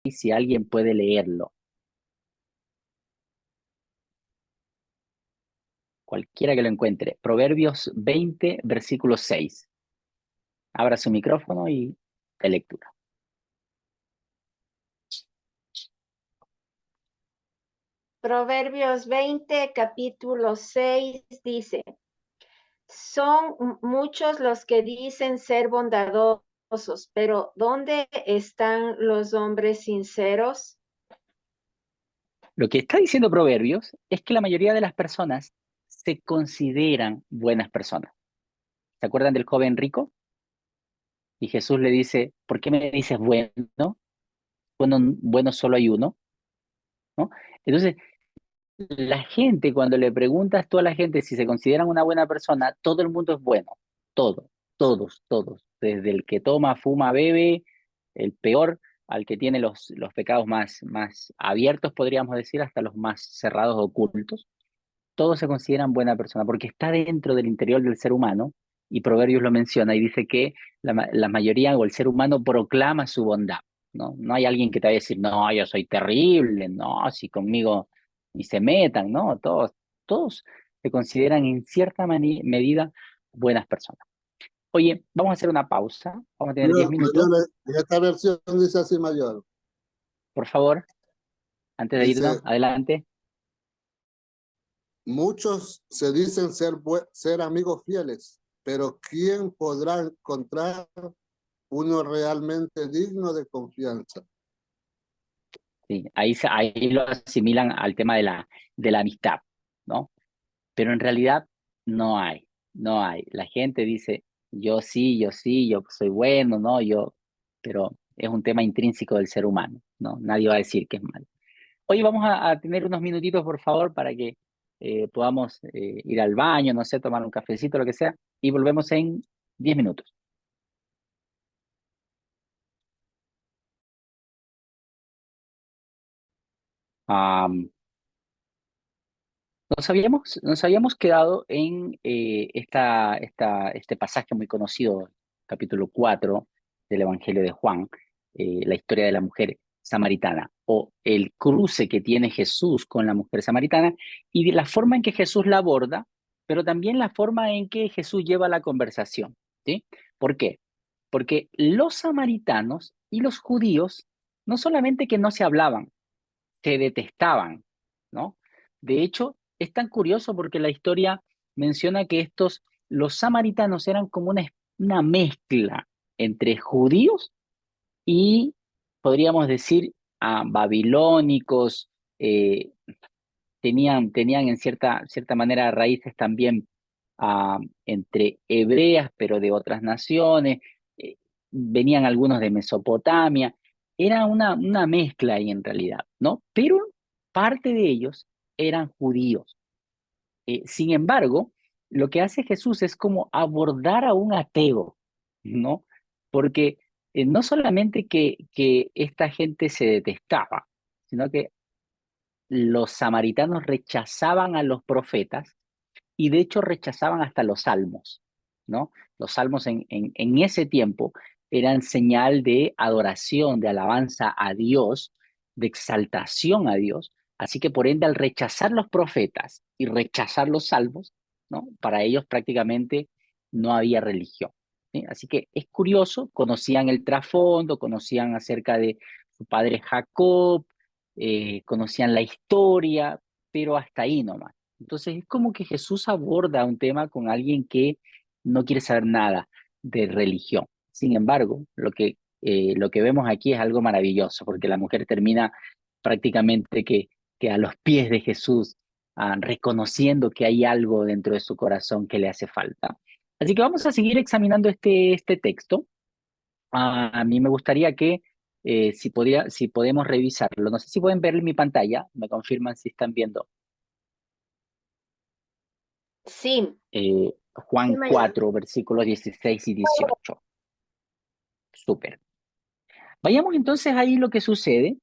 si alguien puede leerlo. Cualquiera que lo encuentre. Proverbios 20, versículo 6. Abra su micrófono y de lectura. Proverbios 20, capítulo 6 dice, son muchos los que dicen ser bondadosos, pero ¿dónde están los hombres sinceros? Lo que está diciendo Proverbios es que la mayoría de las personas se consideran buenas personas. ¿Se acuerdan del joven rico? Y Jesús le dice, ¿por qué me dices bueno? Bueno, bueno solo hay uno, ¿no? Entonces, la gente, cuando le preguntas tú a la gente si se consideran una buena persona, todo el mundo es bueno. Todos. Desde el que toma, fuma, bebe, el peor, al que tiene los pecados más abiertos, podríamos decir, hasta los más cerrados, ocultos. Todos se consideran buena persona porque está dentro del interior del ser humano, y Proverbios lo menciona y dice que la mayoría o el ser humano proclama su bondad, ¿no? No hay alguien que te vaya a decir, no, yo soy terrible, no, si conmigo ni se metan, ¿no? Todos se consideran en cierta medida buenas personas. Oye, vamos a hacer una pausa, vamos a tener 10 minutos, Mayor, en esta versión dice así mayor. por favor, antes de irnos, Dice, adelante. muchos se dicen ser amigos fieles, pero ¿quién podrá encontrar uno realmente digno de confianza? Sí, ahí lo asimilan al tema de la amistad, ¿no? Pero en realidad no hay. La gente dice, yo sí, yo soy bueno, ¿no? Pero es un tema intrínseco del ser humano, ¿no? Nadie va a decir que es malo. Oye, vamos a tener unos minutitos, por favor, para que podamos ir al baño, no sé, tomar un cafecito, lo que sea, y volvemos en 10 minutos. Am, nos habíamos quedado en este pasaje muy conocido, capítulo 4 del Evangelio de Juan, la historia de la mujer samaritana, o el cruce que tiene Jesús con la mujer samaritana, y de la forma en que Jesús la aborda, pero también la forma en que Jesús lleva la conversación, ¿sí? ¿Por qué? Porque los samaritanos y los judíos no solamente que no se hablaban, se detestaban, ¿no? De hecho, es tan curioso porque la historia menciona que los samaritanos eran como una mezcla entre judíos y, podríamos decir, babilónicos, eh, tenían en cierta manera raíces también entre hebreas, pero de otras naciones, eh, venían algunos de Mesopotamia, era una mezcla ahí en realidad, ¿no? Pero parte de ellos eran judíos. Sin embargo, lo que hace Jesús es como abordar a un ateo, ¿no? Porque no solamente que esta gente se detestaba, sino que los samaritanos rechazaban a los profetas y de hecho rechazaban hasta los salmos, ¿no? Los salmos en ese tiempo eran señal de adoración, de alabanza a Dios, de exaltación a Dios. Así que por ende, al rechazar los profetas y rechazar los salmos, ¿no? Para ellos prácticamente no había religión, ¿sí? Así que es curioso, conocían el trasfondo, conocían acerca de su padre Jacob, conocían la historia, pero hasta ahí nomás. Entonces es como que Jesús aborda un tema con alguien que no quiere saber nada de religión. Sin embargo, lo que vemos aquí es algo maravilloso, porque la mujer termina prácticamente que a los pies de Jesús, reconociendo que hay algo dentro de su corazón que le hace falta. Así que vamos a seguir examinando este texto. A mí me gustaría que si podemos revisarlo. No sé si pueden ver en mi pantalla, me confirman si están viendo. Sí, sí, Juan mayor. 4, versículos 16 y 18. Súper. Vayamos entonces ahí lo que sucede.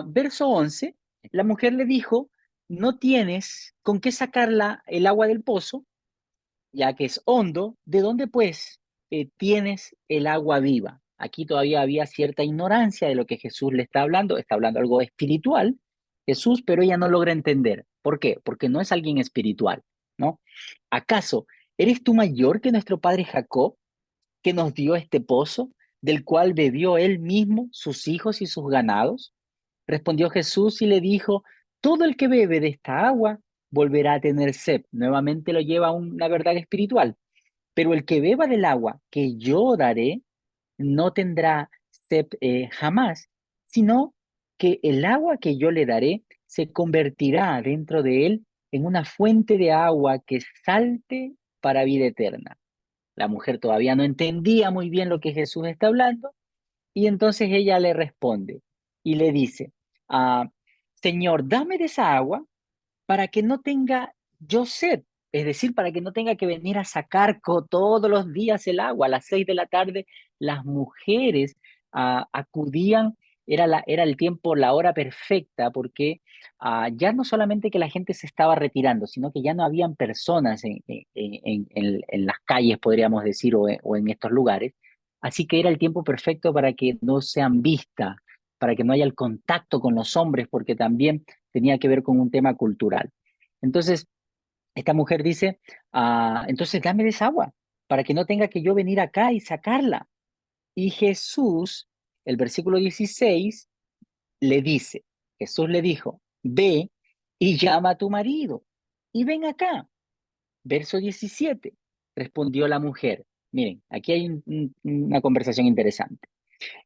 Verso 11, la mujer le dijo, no tienes con qué sacarla el agua del pozo, ya que es hondo, ¿de dónde pues tienes el agua viva? aquí todavía había cierta ignorancia de lo que Jesús le está hablando algo espiritual, Jesús, pero ella no logra entender. ¿Por qué? Porque no es alguien espiritual, ¿no? ¿Acaso eres tú mayor que nuestro padre Jacob, que nos dio este pozo, del cual bebió él mismo, sus hijos y sus ganados? Respondió Jesús y le dijo, todo el que bebe de esta agua volverá a tener sed. Nuevamente lo lleva a una verdad espiritual. Pero el que beba del agua que yo daré no tendrá sed jamás, sino que el agua que yo le daré se convertirá dentro de él en una fuente de agua que salte para vida eterna. La mujer todavía no entendía muy bien lo que Jesús está hablando y entonces ella le responde y le dice, ah, Señor, dame de esa agua para que no tenga yo sed, es decir, para que no tenga que venir a sacar todos los días el agua. A las 6 de la tarde, las mujeres acudían, era el tiempo, la hora perfecta, porque ya no solamente que la gente se estaba retirando, sino que ya no habían personas en las calles, podríamos decir, o en estos lugares. Así que era el tiempo perfecto para que no sean vistas, para que no haya el contacto con los hombres, porque también tenía que ver con un tema cultural. Entonces, esta mujer dice, entonces dame de esa agua, para que no tenga que yo venir acá y sacarla. Y Jesús, el versículo 16, le dice, Jesús le dijo, ve y llama a tu marido y ven acá. Verso 17, respondió la mujer. Miren, aquí hay una conversación interesante.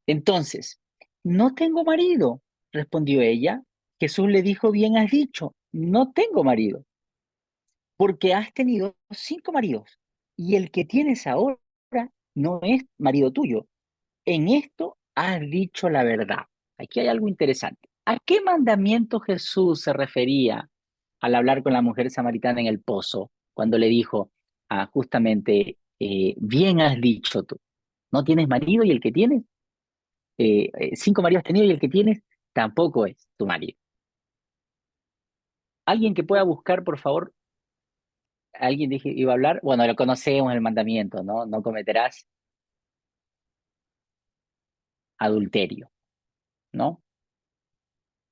Entonces, no tengo marido, respondió ella. Jesús le dijo, bien has dicho, no tengo marido, porque has tenido 5 maridos y el que tienes ahora no es marido tuyo. En esto has dicho la verdad. Aquí hay algo interesante. ¿A qué mandamiento Jesús se refería al hablar con la mujer samaritana en el pozo cuando le dijo, justamente, bien has dicho tú, no tienes marido y el que tienes 5 maridos has tenido y el que tienes tampoco es tu marido? Alguien que pueda buscar, por favor, alguien dije, iba a hablar, bueno, lo conocemos el mandamiento, ¿no? No cometerás adulterio, ¿no?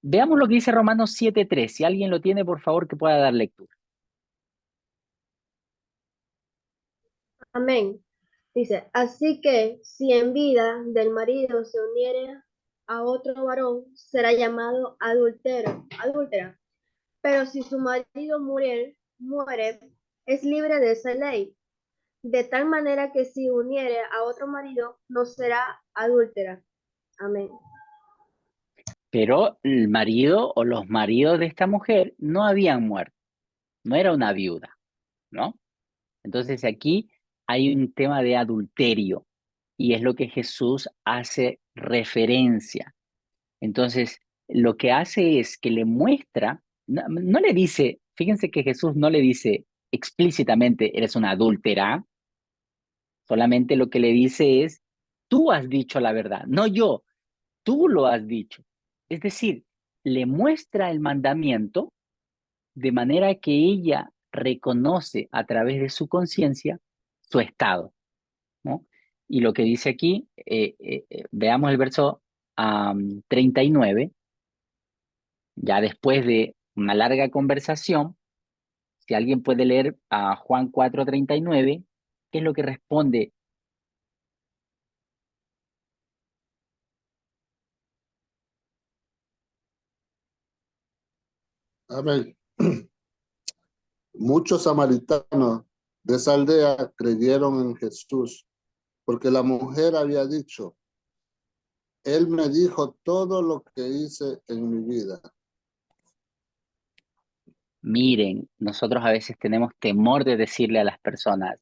Veamos lo que dice Romanos 7:3. Si alguien lo tiene, por favor, que pueda dar lectura. Amén. Dice, así que si en vida del marido se uniere a otro varón, será llamado adúltera. Pero si su marido muere, es libre de esa ley. De tal manera que si uniere a otro marido, no será adúltera. Amén. Pero el marido o los maridos de esta mujer no habían muerto, no era una viuda, ¿no? Entonces aquí hay un tema de adulterio y es lo que Jesús hace referencia. Entonces, lo que hace es que le muestra, no le dice, fíjense que Jesús no le dice explícitamente, eres una adúltera, solamente lo que le dice es, tú has dicho la verdad, no yo, tú lo has dicho. Es decir, le muestra el mandamiento de manera que ella reconoce a través de su conciencia su estado, ¿no? Y lo que dice aquí, veamos el verso 39, ya después de una larga conversación, si alguien puede leer a Juan 4:39, ¿qué es lo que responde? Amén. Muchos samaritanos de esa aldea creyeron en Jesús, porque la mujer había dicho, Él me dijo todo lo que hice en mi vida. Miren, nosotros a veces tenemos temor de decirle a las personas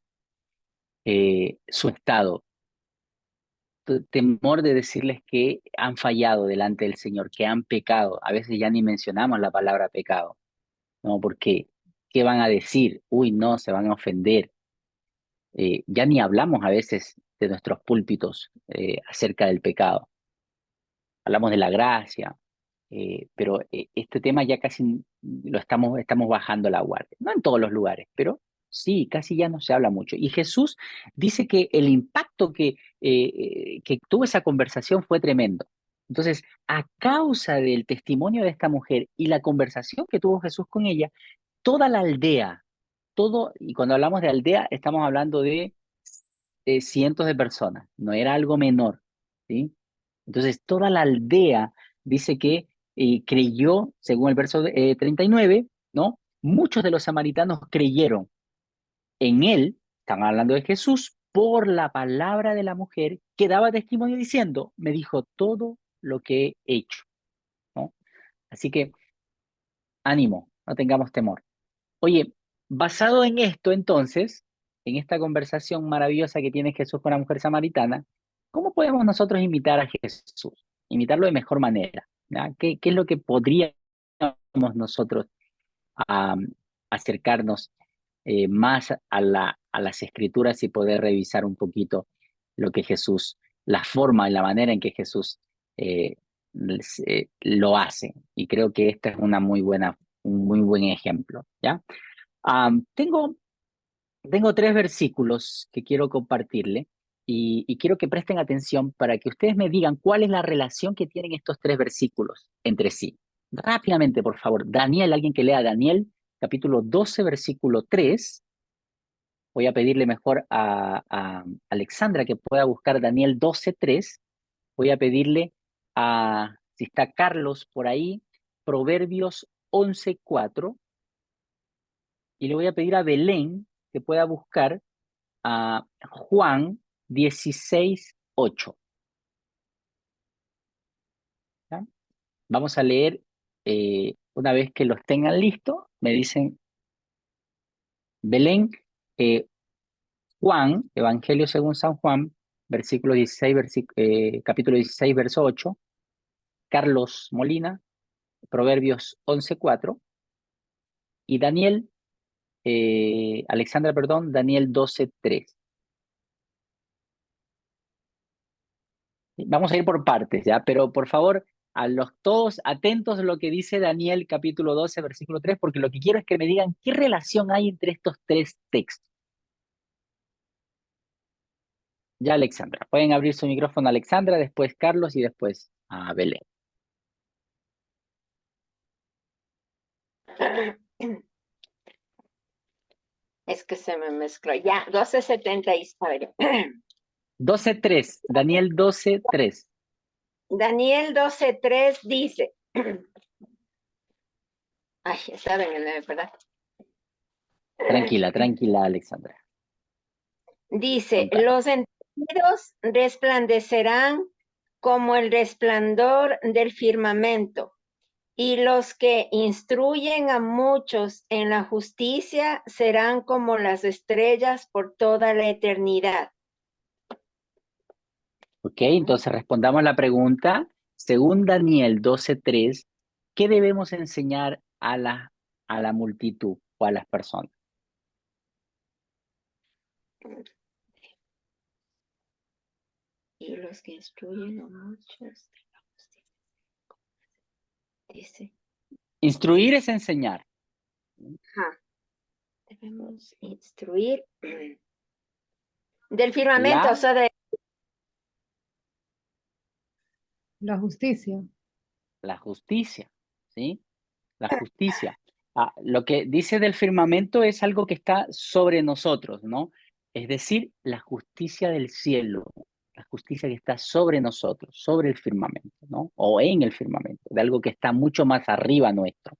su estado, temor de decirles que han fallado delante del Señor, que han pecado. A veces ya ni mencionamos la palabra pecado, ¿no? Porque, ¿qué van a decir? Uy, no, se van a ofender. Ya ni hablamos a veces de nuestros púlpitos acerca del pecado. Hablamos de la gracia, pero este tema ya casi estamos bajando la guardia. No en todos los lugares, pero sí, casi ya no se habla mucho. Y Jesús dice que el impacto que que tuvo esa conversación fue tremendo. Entonces, a causa del testimonio de esta mujer y la conversación que tuvo Jesús con ella, toda la aldea, todo, y cuando hablamos de aldea, estamos hablando de cientos de personas, no era algo menor, ¿sí? Entonces, toda la aldea dice que creyó, según el verso 39, ¿no? Muchos de los samaritanos creyeron en él, están hablando de Jesús, por la palabra de la mujer que daba testimonio diciendo, me dijo todo lo que he hecho, ¿no? Así que ánimo, no tengamos temor. Oye, basado en esto entonces, en esta conversación maravillosa que tiene Jesús con la mujer samaritana, ¿cómo podemos nosotros imitar a Jesús? Imitarlo de mejor manera, ¿ya? ¿Qué es lo que podríamos nosotros a acercarnos más a las escrituras y poder revisar un poquito lo que Jesús, la forma y la manera en que Jesús eh, lo hace? Y creo que esta es un muy buen ejemplo, ¿ya? Tengo 3 versículos que quiero compartirle y quiero que presten atención para que ustedes me digan cuál es la relación que tienen estos 3 versículos entre sí. Rápidamente, por favor. Daniel, alguien que lea Daniel, capítulo 12, versículo 3. Voy a pedirle mejor a Alexandra que pueda buscar Daniel 12, 3. Voy a pedirle si está Carlos por ahí, Proverbios 11, 4. Y le voy a pedir a Belén que pueda buscar a Juan 16:8. ¿Ya? Vamos a leer, una vez que los tengan listos, me dicen Belén, eh, Juan, Evangelio según San Juan, versículo 16, capítulo 16, verso 8, Carlos Molina, Proverbios 11:4, y Daniel, Alexandra, perdón, Daniel 12:3. Vamos a ir por partes, ¿ya? Pero por favor, a los todos atentos a lo que dice Daniel capítulo 12, versículo 3, porque lo que quiero es que me digan qué relación hay entre estos 3 textos. Ya, Alexandra. Pueden abrir su micrófono, Alexandra, después Carlos y después a Belén. Es que se me mezcló. Ya, 12:70. A ver. 12:3, Daniel 12:3. Daniel 12:3 dice. Ay, estaba en el 9, ¿verdad? Tranquila, tranquila, Alexandra. Dice, Con calma. los entendidos resplandecerán como el resplandor del firmamento, y los que instruyen a muchos en la justicia serán como las estrellas por toda la eternidad. Ok, entonces respondamos la pregunta. Según Daniel 12:3, ¿qué debemos enseñar a la multitud o a las personas? Y los que instruyen a muchos en la justicia. Dice, Instruir es enseñar. ajá, debemos instruir del firmamento, o sea, La justicia. la justicia, ¿sí? La justicia. Lo que dice del firmamento es algo que está sobre nosotros, ¿no? Es decir, la justicia del cielo, la justicia que está sobre nosotros, sobre el firmamento, ¿no? O en el firmamento, de algo que está mucho más arriba nuestro.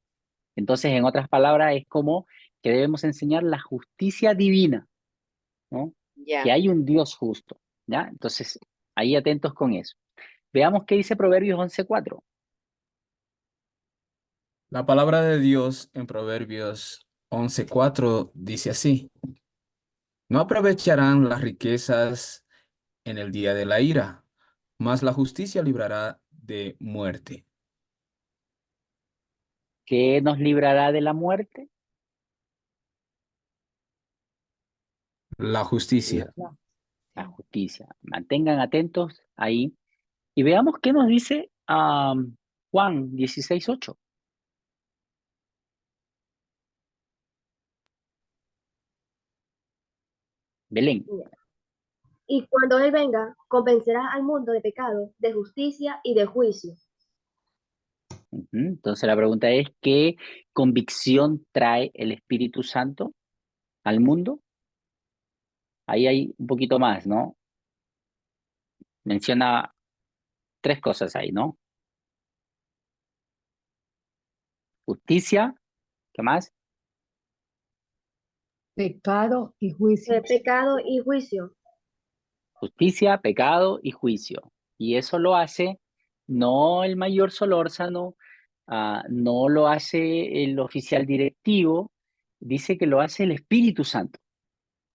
Entonces, en otras palabras, es como que debemos enseñar la justicia divina, ¿no? ya. Que hay un Dios justo, ¿ya? Entonces, ahí atentos con eso. Veamos qué dice Proverbios 11:4. La palabra de Dios en Proverbios 11:4 dice así: no aprovecharán las riquezas en el día de la ira, mas la justicia librará de muerte. ¿Qué nos librará de la muerte? La justicia. La justicia. Mantengan atentos ahí y veamos qué nos dice Juan 16:8. Belén. Y cuando Él venga, convencerá al mundo de pecado, de justicia y de juicio. Ujú. Entonces la pregunta es, ¿qué convicción trae el Espíritu Santo al mundo? Ahí hay un poquito más, ¿no? Menciona tres cosas ahí, ¿no? Justicia, ¿qué más? Pecado y juicio. Pecado y juicio. Justicia, pecado y juicio. Y eso lo hace no el mayor Solórzano, no lo hace el oficial directivo, dice que lo hace el Espíritu Santo.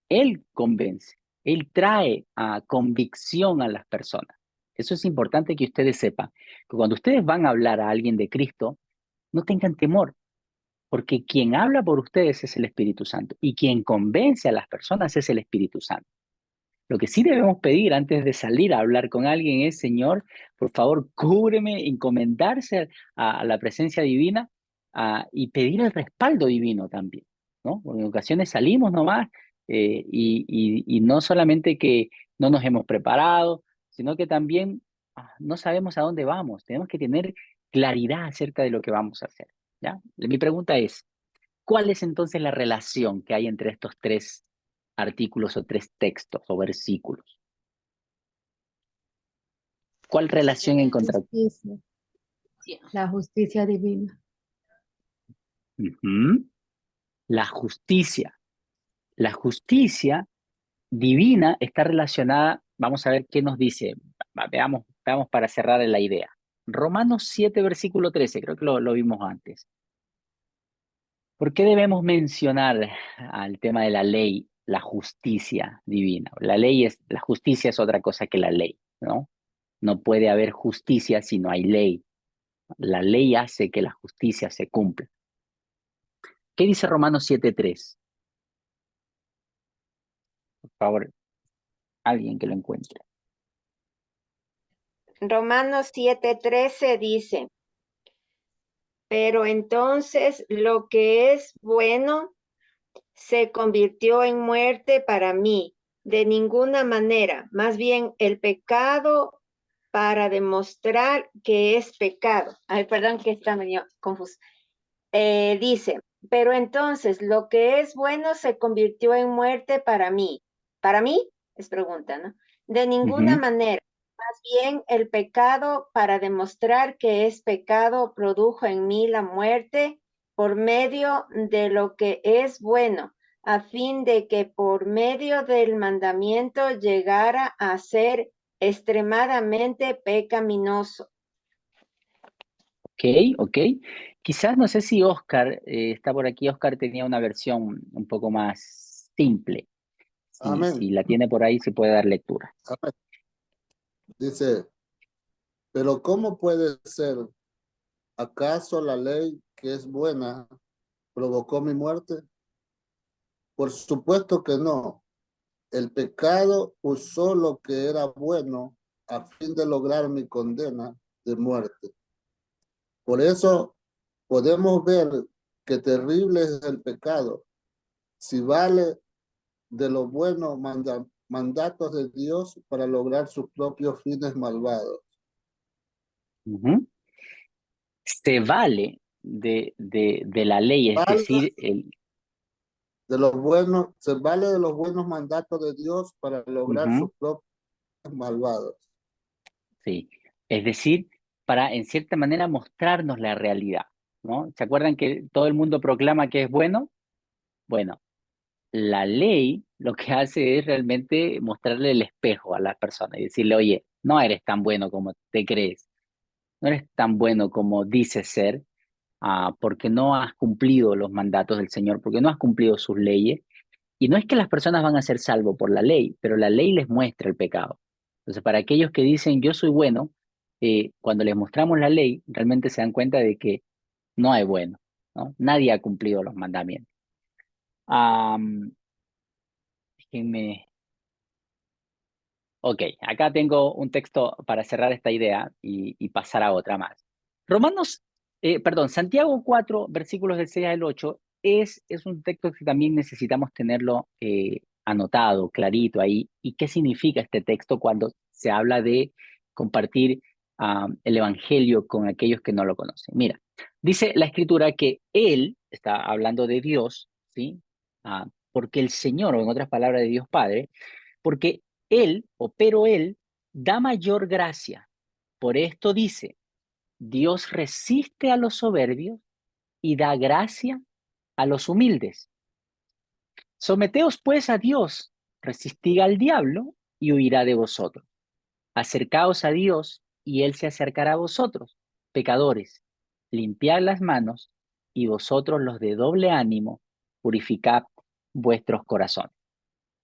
Él convence, él trae convicción a las personas. Eso es importante que ustedes sepan, que cuando ustedes van a hablar a alguien de Cristo, no tengan temor, porque quien habla por ustedes es el Espíritu Santo y quien convence a las personas es el Espíritu Santo. Lo que sí debemos pedir antes de salir a hablar con alguien es, Señor, por favor, cúbreme, encomendarse a la presencia divina, y pedir el respaldo divino también, ¿no? Porque en ocasiones salimos nomás, y no solamente que no nos hemos preparado, sino que también no sabemos a dónde vamos. Tenemos que tener claridad acerca de lo que vamos a hacer, ¿ya? Mi pregunta es, ¿cuál es entonces la relación que hay entre estos tres artículos o tres textos o versículos? ¿Cuál relación encontramos? Justicia. La justicia divina. Ujú. La justicia. La justicia divina está relacionada, vamos a ver qué nos dice. Veamos para cerrar la idea. Romanos 7, versículo 13, creo que lo vimos antes. ¿Por qué debemos mencionar al tema de la ley, la justicia divina? La justicia es otra cosa que la ley, ¿no? No puede haber justicia si no hay ley. La ley hace que la justicia se cumpla. ¿Qué dice Romanos 7:3? Por favor, alguien que lo encuentre. Romanos 7:13 dice, pero entonces lo que es bueno se convirtió en muerte para mí. De ninguna manera, más bien el pecado para demostrar que es pecado. Ay, perdón que está medio confuso. Dice, pero entonces lo que es bueno se convirtió en muerte para mí. ¿Para mí? Es pregunta, ¿no? De ninguna Ujú. manera. Más bien el pecado para demostrar que es pecado produjo en mí la muerte por medio de lo que es bueno, a fin de que por medio del mandamiento llegara a ser extremadamente pecaminoso. Ok. Quizás no sé si Oscar está por aquí. Oscar tenía una versión un poco más simple. Si Amén. la tiene por ahí, se puede dar lectura. Amén. Dice, pero ¿cómo puede ser? ¿Acaso la ley que es buena provocó mi muerte? Por supuesto que no. El pecado usó lo que era bueno a fin de lograr mi condena de muerte. Por eso podemos ver qué terrible es el pecado. Si vale de los buenos mandatos de Dios para lograr sus propios fines malvados. Ujú. Se vale de la ley, es Vale decir, de los buenos, se vale de los buenos mandatos de Dios para lograr sus ujú, propios malvados. sí, es decir, para en cierta manera mostrarnos la realidad, ¿no? ¿Se acuerdan que todo el mundo proclama que es bueno? Bueno, la ley lo que hace es realmente mostrarle el espejo a la persona y decirle, oye, no eres tan bueno como te crees, no eres tan bueno como dices ser, porque no has cumplido los mandatos del Señor, porque no has cumplido sus leyes. Y no es que las personas van a ser salvos por la ley, pero la ley les muestra el pecado. Entonces, para aquellos que dicen yo soy bueno, cuando les mostramos la ley, realmente se dan cuenta de que no hay bueno, ¿no? Nadie ha cumplido los mandamientos. Am, déjenme. Ok, acá tengo un texto para cerrar esta idea y pasar a otra más. Santiago 4, versículos del 6 al 8, es un texto que también necesitamos tenerlo anotado, clarito ahí. ¿Y qué significa este texto cuando se habla de compartir el Evangelio con aquellos que no lo conocen? Mira, dice la Escritura que Él, está hablando de Dios, ¿sí? Porque el Señor, o en otras palabras de Dios Padre, porque Él, pero Él, da mayor gracia. Por esto dice, Dios resiste a los soberbios y da gracia a los humildes. Someteos pues a Dios, resistid al diablo y huirá de vosotros. Acercaos a Dios y Él se acercará a vosotros. Pecadores, limpiad las manos y vosotros los de doble ánimo, purificad vuestros corazones.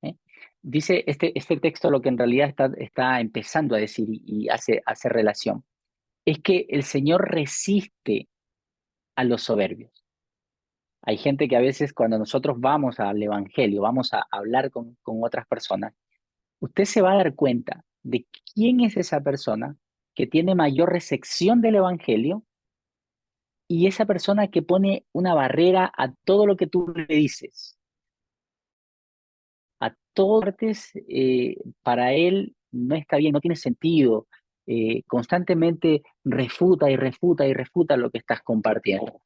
¿Eh? Dice este texto lo que en realidad está empezando a decir y hace relación. Es que el Señor resiste a los soberbios. Hay gente que a veces cuando nosotros vamos al Evangelio, vamos a hablar con otras personas, usted se va a dar cuenta de quién es esa persona que tiene mayor recepción del Evangelio y esa persona que pone una barrera a todo lo que tú le dices. A todas partes, para él no está bien, no tiene sentido. Constantemente refuta y refuta y refuta lo que estás compartiendo.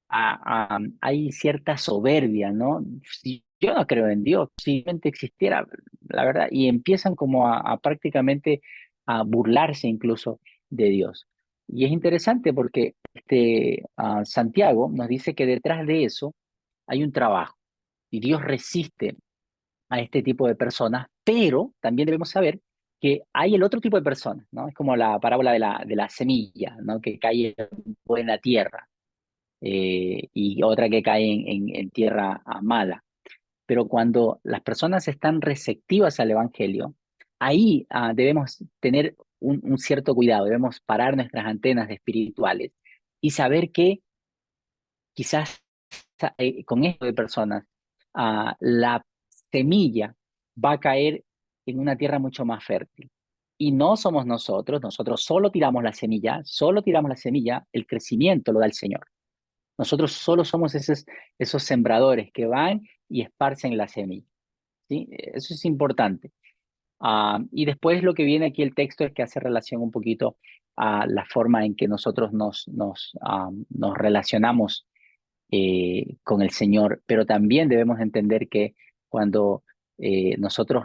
Hay cierta soberbia, ¿no? Si yo no creo en Dios, si realmente existiera, la verdad, y empiezan como a prácticamente a burlarse incluso de Dios. Y es interesante porque Santiago nos dice que detrás de eso hay un trabajo y Dios resiste a este tipo de personas, pero también debemos saber que hay el otro tipo de personas, ¿no? Es como la parábola de la semilla, ¿no? Que cae en buena tierra y otra que cae en tierra mala. Pero cuando las personas están receptivas al Evangelio, ahí debemos tener un cierto cuidado, debemos parar nuestras antenas espirituales y saber que quizás con esto de personas, la semilla va a caer en una tierra mucho más fértil. Y no somos nosotros solo tiramos la semilla, el crecimiento lo da el Señor. Nosotros solo somos esos sembradores que van y esparcen la semilla, ¿sí? Eso es importante. Y después lo que viene aquí el texto es que hace relación un poquito a la forma en que nosotros nos relacionamos con el Señor, pero también debemos entender que cuando nosotros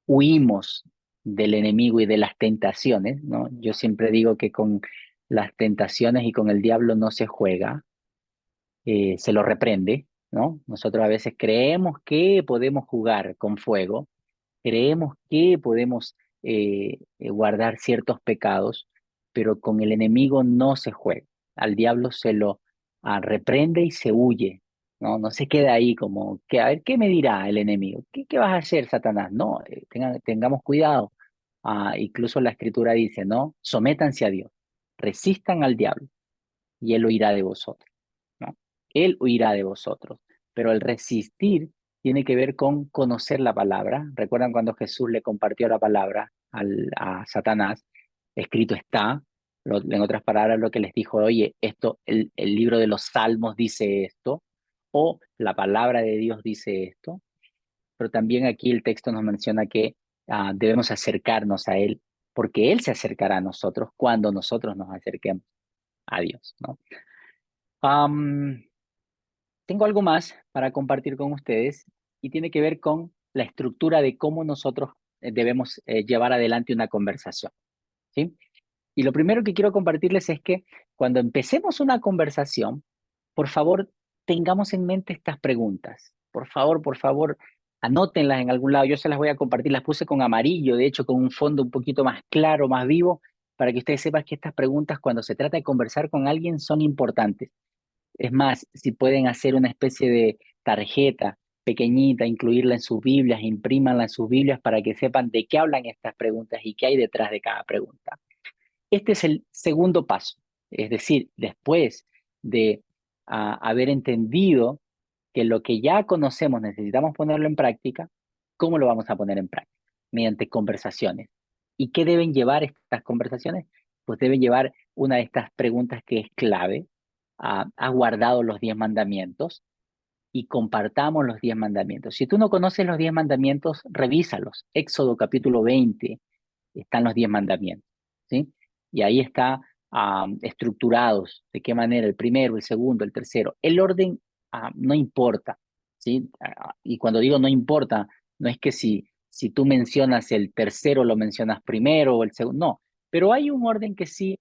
huimos del enemigo y de las tentaciones, ¿no? Yo siempre digo que con las tentaciones y con el diablo no se juega, se lo reprende, ¿no? Nosotros a veces creemos que podemos jugar con fuego, creemos que podemos guardar ciertos pecados, pero con el enemigo no se juega. Al diablo se lo reprende y se huye, ¿no? No se queda ahí como, que, a ver, ¿qué me dirá el enemigo? ¿Qué vas a hacer, Satanás? No, tengamos cuidado. Incluso la escritura dice, ¿no? Sométanse a Dios, resistan al diablo y él huirá de vosotros, ¿no? Él huirá de vosotros, pero el resistir tiene que ver con conocer la palabra. ¿Recuerdan cuando Jesús le compartió la palabra a Satanás? Escrito está, en otras palabras, lo que les dijo, oye, el libro de los Salmos dice esto, o la palabra de Dios dice esto, pero también aquí el texto nos menciona que debemos acercarnos a Él, porque Él se acercará a nosotros cuando nosotros nos acerquemos a Dios, ¿no? Tengo algo más para compartir con ustedes y tiene que ver con la estructura de cómo nosotros debemos llevar adelante una conversación, ¿sí? Y lo primero que quiero compartirles es que cuando empecemos una conversación, por favor, tengamos en mente estas preguntas. Por favor, anótenlas en algún lado. Yo se las voy a compartir, las puse con amarillo, de hecho, con un fondo un poquito más claro, más vivo, para que ustedes sepan que estas preguntas, cuando se trata de conversar con alguien, son importantes. Es más, si pueden hacer una especie de tarjeta pequeñita, incluirla en sus Biblias, imprímanla en sus Biblias para que sepan de qué hablan estas preguntas y qué hay detrás de cada pregunta. Este es el segundo paso, es decir, después de haber entendido que lo que ya conocemos necesitamos ponerlo en práctica, ¿cómo lo vamos a poner en práctica? Mediante conversaciones. ¿Y qué deben llevar estas conversaciones? Pues deben llevar una de estas preguntas que es clave. ¿Has guardado los 10 mandamientos? y compartamos los 10 mandamientos. Si tú no conoces los 10 mandamientos, revísalos. Éxodo capítulo 20 están los 10 mandamientos, ¿sí? Y ahí está estructurados de qué manera el primero, el segundo, el tercero. El orden no importa, ¿sí? Y cuando digo no importa, no es que si tú mencionas el tercero lo mencionas primero o el segundo, no. Pero hay un orden que sí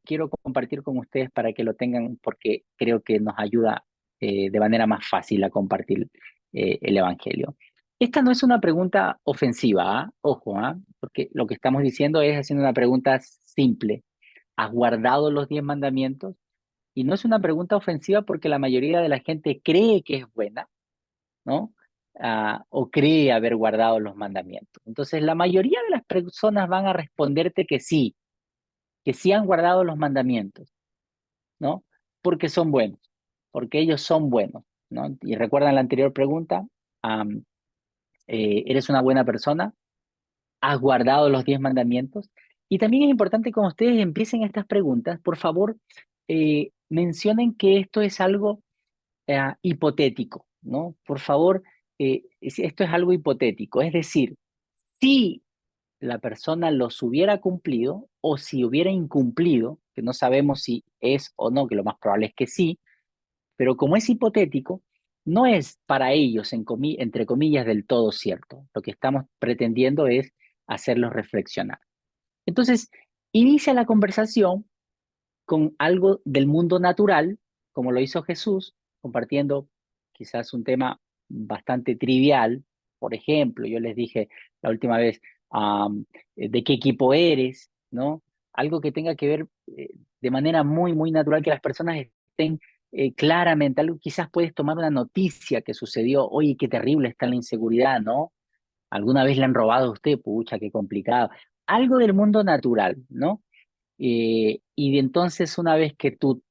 quiero compartir con ustedes para que lo tengan porque creo que nos ayuda de manera más fácil a compartir el Evangelio. Esta no es una pregunta ofensiva, ojo, porque lo que estamos diciendo es haciendo una pregunta simple. ¿Has guardado los 10 mandamientos? Y no es una pregunta ofensiva porque la mayoría de la gente cree que es buena, ¿no? O cree haber guardado los mandamientos. Entonces, la mayoría de las personas van a responderte que sí han guardado los mandamientos, ¿no? Porque son buenos, porque ellos son buenos, ¿no? Y recuerdan la anterior pregunta, ¿eres una buena persona? ¿Has guardado los 10 mandamientos? Y también es importante cuando ustedes empiecen estas preguntas, por favor, mencionen que esto es algo hipotético, ¿no? Por favor, esto es algo hipotético, es decir, si la persona los hubiera cumplido o si hubiera incumplido, que no sabemos si es o no, que lo más probable es que sí, pero como es hipotético, no es para ellos, entre comillas, del todo cierto. Lo que estamos pretendiendo es hacerlos reflexionar. Entonces, inicia la conversación con algo del mundo natural, como lo hizo Jesús, compartiendo quizás un tema bastante trivial. Por ejemplo, yo les dije la última vez, ¿de qué equipo eres? ¿No? Algo que tenga que ver de manera muy, muy natural, que las personas estén claramente, algo quizás puedes tomar una noticia que sucedió, oye, qué terrible está la inseguridad, ¿no? ¿Alguna vez le han robado a usted? Pucha, qué complicado. Algo del mundo natural, ¿no? Y de entonces una vez que tú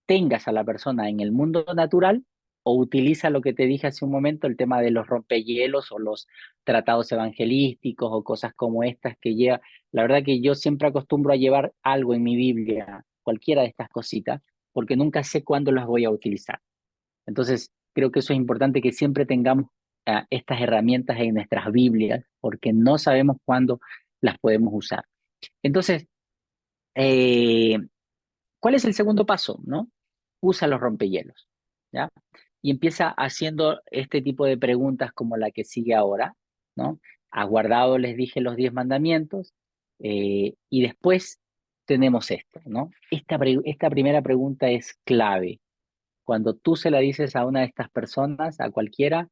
tengas a la persona en el mundo natural o utiliza lo que te dije hace un momento, el tema de los rompehielos o los tratados evangelísticos o cosas como estas que lleva. La verdad que yo siempre acostumbro a llevar algo en mi Biblia, cualquiera de estas cositas, porque nunca sé cuándo las voy a utilizar. Entonces, creo que eso es importante que siempre tengamos estas herramientas en nuestras Biblias, porque no sabemos cuándo las podemos usar. Entonces, eh, ¿cuál es el segundo paso? ¿No? Usa los rompehielos, ¿ya? Y empieza haciendo este tipo de preguntas como la que sigue ahora, ¿no? Has guardado, les dije, los 10 mandamientos, y después tenemos esto, ¿no? Esta primera pregunta es clave. Cuando tú se la dices a una de estas personas, a cualquiera,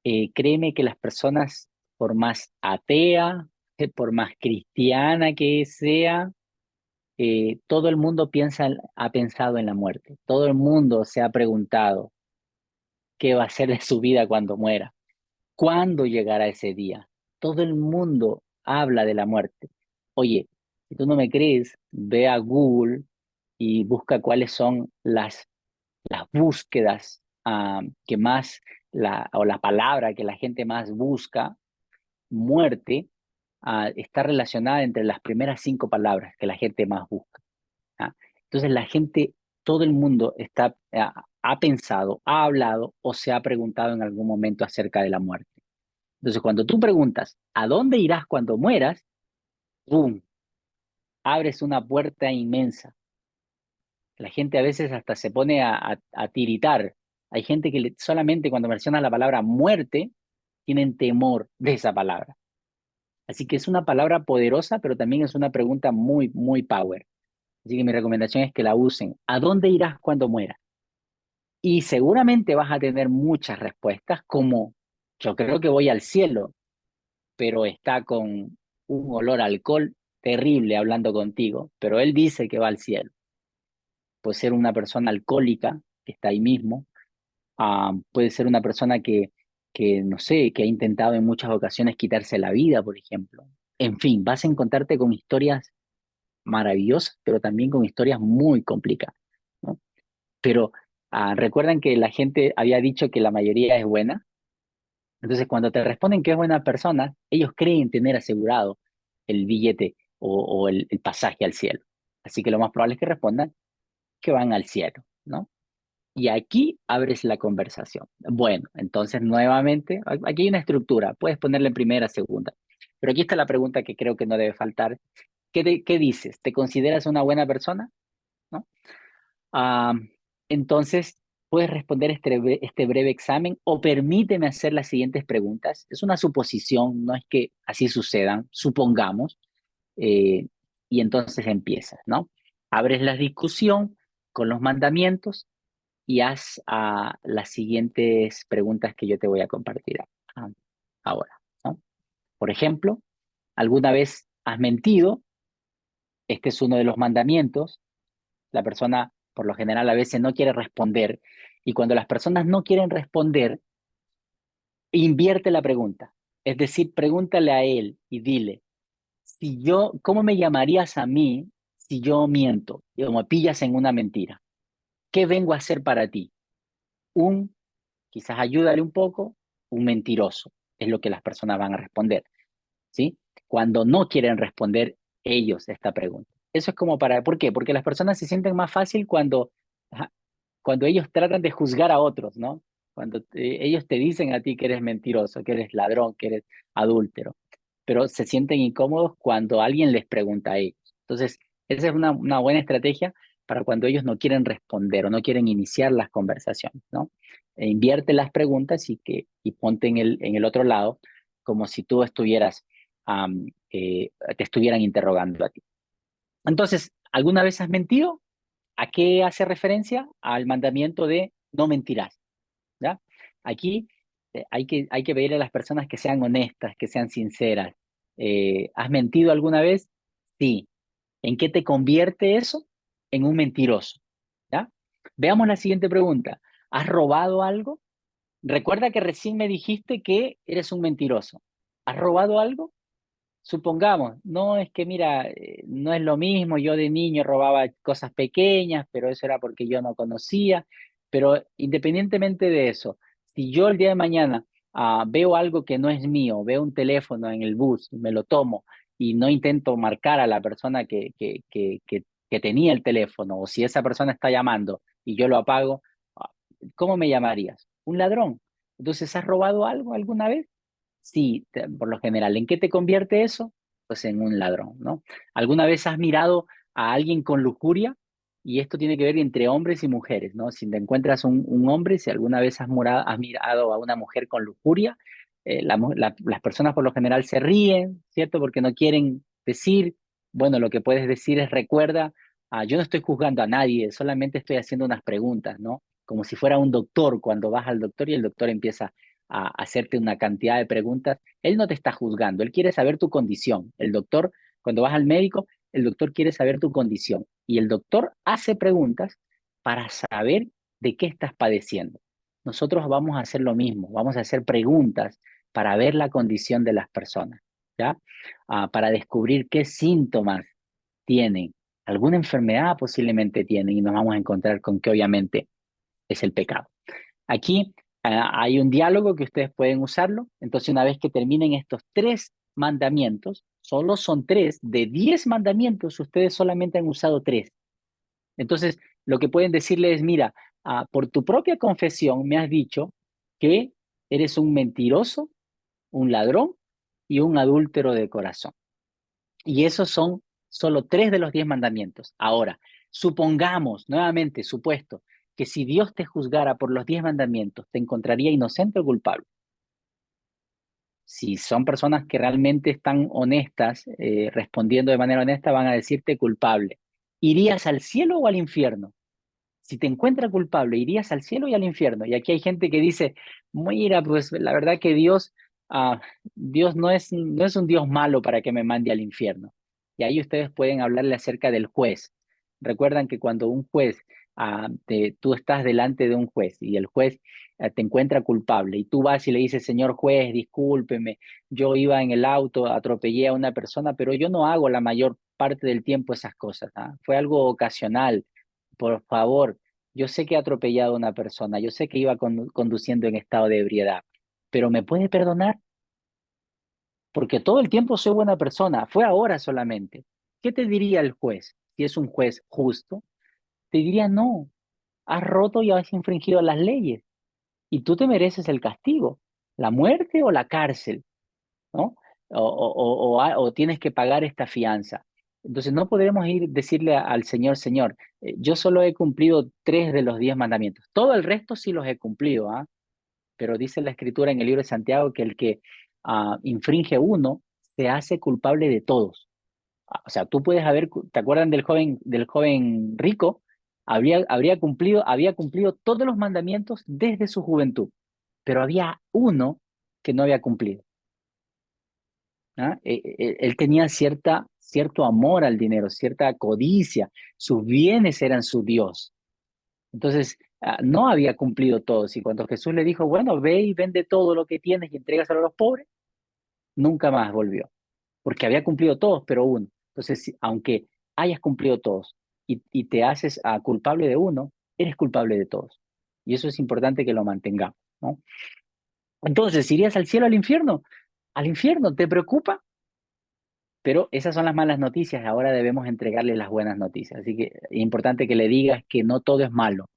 créeme que las personas, por más atea, por más cristiana que sea, todo el mundo ha pensado en la muerte. Todo el mundo se ha preguntado qué va a ser de su vida cuando muera. ¿Cuándo llegará ese día? Todo el mundo habla de la muerte. Oye, si tú no me crees, ve a Google y busca cuáles son las búsquedas que más, o la palabra que la gente más busca, muerte, está relacionada entre las primeras 5 palabras que la gente más busca. Entonces la gente, todo el mundo ha pensado, ha hablado o se ha preguntado en algún momento acerca de la muerte. Entonces cuando tú preguntas, ¿a dónde irás cuando mueras? ¡Bum! Abres una puerta inmensa. La gente a veces hasta se pone a tiritar. Hay gente que solamente cuando menciona la palabra muerte, tienen temor de esa palabra. Así que es una palabra poderosa, pero también es una pregunta muy, muy power. Así que mi recomendación es que la usen. ¿A dónde irás cuando mueras? Y seguramente vas a tener muchas respuestas como yo creo que voy al cielo, pero está con un olor a alcohol terrible hablando contigo, pero él dice que va al cielo. Puede ser una persona alcohólica que está ahí mismo, puede ser una persona que, no sé, que ha intentado en muchas ocasiones quitarse la vida, por ejemplo. En fin, vas a encontrarte con historias maravillosas, pero también con historias muy complicadas, ¿no? Pero recuerdan que la gente había dicho que la mayoría es buena. Entonces, cuando te responden que es buena persona, ellos creen tener asegurado el billete o el pasaje al cielo. Así que lo más probable es que respondan que van al cielo, ¿no? y aquí abres la conversación. Bueno, entonces nuevamente, aquí hay una estructura, puedes ponerle en primera, segunda, pero aquí está la pregunta que creo que no debe faltar. ¿Qué dices? ¿Te consideras una buena persona? ¿No? Ah, entonces, puedes responder este breve examen o permíteme hacer las siguientes preguntas. Es una suposición, no es que así sucedan, supongamos, eh, y entonces empiezas, ¿no? Abres la discusión con los mandamientos y haz las siguientes preguntas que yo te voy a compartir ahora, ¿no? Por ejemplo, ¿alguna vez has mentido? Este es uno de los mandamientos. La persona, por lo general, a veces no quiere responder. Y cuando las personas no quieren responder, invierte la pregunta. Es decir, pregúntale a él y dile, ¿cómo me llamarías a mí si yo miento o me pillas en una mentira? ¿Qué vengo a hacer para ti? Quizás ayúdale un poco, un mentiroso. Es lo que las personas van a responder, ¿sí? Cuando no quieren responder ellos esta pregunta. Eso es como ¿por qué? Porque las personas se sienten más fácil cuando ellos tratan de juzgar a otros, ¿no? Cuando ellos te dicen a ti que eres mentiroso, que eres ladrón, que eres adúltero, pero se sienten incómodos cuando alguien les pregunta a ellos. Entonces, esa es una buena estrategia para cuando ellos no quieren responder o no quieren iniciar las conversaciones, ¿no? Invierte las preguntas y ponte en el otro lado como si tú te estuvieran interrogando a ti. Entonces, ¿alguna vez has mentido? ¿A qué hace referencia? Al mandamiento de no mentirás, ¿ya? Aquí hay que pedirle a las personas que sean honestas, que sean sinceras. ¿Has mentido alguna vez? Sí. ¿En qué te convierte eso? En un mentiroso, ¿ya? Veamos la siguiente pregunta. ¿Has robado algo? Recuerda que recién me dijiste que eres un mentiroso. ¿Has robado algo? Supongamos, no es que mira, no es lo mismo, yo de niño robaba cosas pequeñas, pero eso era porque yo no conocía, pero independientemente de eso, si yo el día de mañana veo algo que no es mío, veo un teléfono en el bus, me lo tomo y no intento marcar a la persona que tenía el teléfono, o si esa persona está llamando y yo lo apago, ah, ¿cómo me llamarías? Un ladrón. Entonces, ¿has robado algo alguna vez? Sí, por lo general. ¿En qué te convierte eso? Pues en un ladrón, ¿no? ¿Alguna vez has mirado a alguien con lujuria? Y esto tiene que ver entre hombres y mujeres, ¿no? Si te encuentras un hombre, si alguna vez has mirado a una mujer con lujuria, las personas por lo general se ríen, ¿cierto? Porque no quieren decir, bueno, lo que puedes decir es recuerda, yo no estoy juzgando a nadie, solamente estoy haciendo unas preguntas, ¿no? Como si fuera un doctor cuando vas al doctor y el doctor empieza a hacerte una cantidad de preguntas. Él no te está juzgando, él quiere saber tu condición. El doctor, cuando vas al médico, el doctor quiere saber tu condición y el doctor hace preguntas para saber de qué estás padeciendo. Nosotros vamos a hacer lo mismo, vamos a hacer preguntas para ver la condición de las personas, ¿ya? Para descubrir qué síntomas tienen, alguna enfermedad posiblemente tienen y nos vamos a encontrar con que obviamente es el pecado. Aquí hay un diálogo que ustedes pueden usarlo. Entonces, una vez que terminen estos 3 mandamientos, solo son 3, de 10 mandamientos, ustedes solamente han usado 3. Entonces, lo que pueden decirle es, mira, por tu propia confesión me has dicho que eres un mentiroso, un ladrón y un adúltero de corazón. Y esos son solo 3 de los 10 mandamientos. Ahora, supongamos, nuevamente, supuesto, que si Dios te juzgara por los 10 mandamientos, ¿te encontraría inocente o culpable? Si son personas que realmente están honestas, respondiendo de manera honesta, van a decirte culpable. ¿Irías al cielo o al infierno? Si te encuentra culpable, irías al cielo y al infierno. Y aquí hay gente que dice, mira, pues la verdad que Dios no es un Dios malo para que me mande al infierno. Y ahí ustedes pueden hablarle acerca del juez. Recuerdan que cuando un juez, tú estás delante de un juez y el juez te encuentra culpable y tú vas y le dices, señor juez, discúlpeme, yo iba en el auto, atropellé a una persona, pero yo no hago la mayor parte del tiempo esas cosas. Fue algo ocasional. Por favor, yo sé que he atropellado a una persona, yo sé que iba conduciendo en estado de ebriedad, pero ¿me puede perdonar? Porque todo el tiempo soy buena persona, fue ahora solamente. ¿Qué te diría el juez? Si es un juez justo, te diría no. has roto y has infringido las leyes y tú te mereces el castigo, la muerte o la cárcel, ¿no? O tienes que pagar esta fianza. Entonces no podremos ir decirle al Señor, Señor, yo solo he cumplido 3 de los 10 mandamientos. Todo el resto sí los he cumplido, ¿ah? Pero dice la Escritura en el libro de Santiago que el que infringe uno se hace culpable de todos. O sea, tú puedes haber, ¿te acuerdan del joven rico? Había cumplido todos los mandamientos desde su juventud, pero había uno que no había cumplido. ¿Ah? Él tenía cierto amor al dinero, cierta codicia, sus bienes eran su Dios. Entonces, no había cumplido todos. Y cuando Jesús le dijo, bueno, ve y vende todo lo que tienes y entrégaselo a los pobres, nunca más volvió, porque había cumplido todos, pero uno. Entonces, aunque hayas cumplido todos y te haces culpable de uno, eres culpable de todos. Y eso es importante que lo mantengamos, ¿no? Entonces, ¿irías al cielo o al infierno? Al infierno, ¿te preocupa? Pero esas son las malas noticias, ahora debemos entregarle las buenas noticias. Así que es importante que le digas que no todo es malo,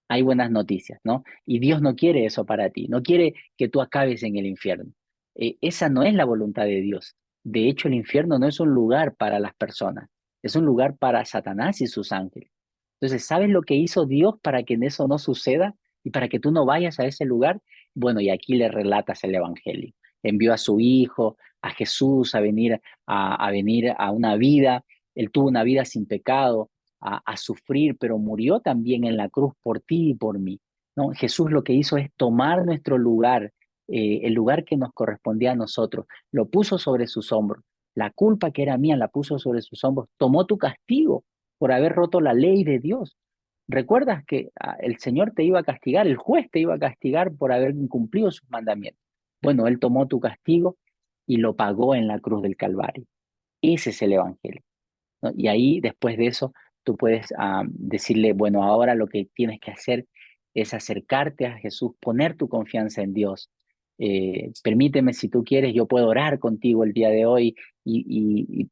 hay buenas noticias, ¿no? Y Dios no quiere eso para ti, no quiere que tú acabes en el infierno. Esa no es la voluntad de Dios. De hecho, el infierno no es un lugar para las personas, es un lugar para Satanás y sus ángeles. Entonces, ¿sabes lo que hizo Dios para que eso no suceda y para que tú no vayas a ese lugar? Bueno, y aquí le relatas el Evangelio. Envió a su Hijo, a Jesús, a venir a una vida. Él tuvo una vida sin pecado, a sufrir, pero murió también en la cruz por ti y por mí, ¿no? Jesús lo que hizo es tomar nuestro lugar, el lugar que nos correspondía a nosotros, lo puso sobre sus hombros. La culpa que era mía la puso sobre sus hombros, tomó tu castigo por haber roto la ley de Dios. ¿Recuerdas que el Señor te iba a castigar, el juez te iba a castigar por haber incumplido sus mandamientos? Bueno, Él tomó tu castigo y lo pagó en la cruz del Calvario. Ese es el Evangelio, ¿no? Y ahí, después de eso, tú puedes decirle, bueno, ahora lo que tienes que hacer es acercarte a Jesús, poner tu confianza en Dios. Permíteme, si tú quieres, yo puedo orar contigo el día de hoy y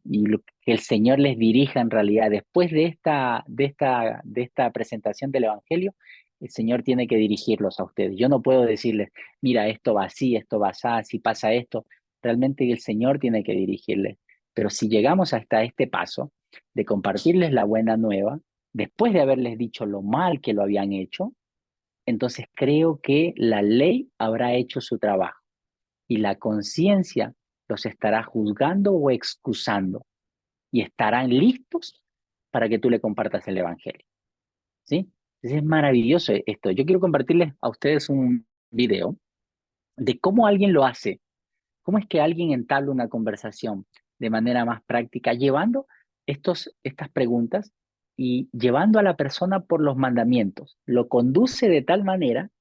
que el Señor les dirija en realidad. Después de esta presentación del Evangelio, el Señor tiene que dirigirlos a ustedes. Yo no puedo decirles, mira, esto va así, esto va así, si pasa esto. Realmente el Señor tiene que dirigirles. Pero si llegamos hasta este paso, de compartirles la buena nueva, después de haberles dicho lo mal que lo habían hecho, entonces creo que la ley habrá hecho su trabajo y la conciencia los estará juzgando o excusando y estarán listos para que tú le compartas el Evangelio. ¿Sí? Entonces es maravilloso esto. Yo quiero compartirles a ustedes un video de cómo alguien lo hace. ¿Cómo es que alguien entabla una conversación de manera más práctica, llevando estas preguntas y llevando a la persona por los mandamientos? Lo conduce de tal manera,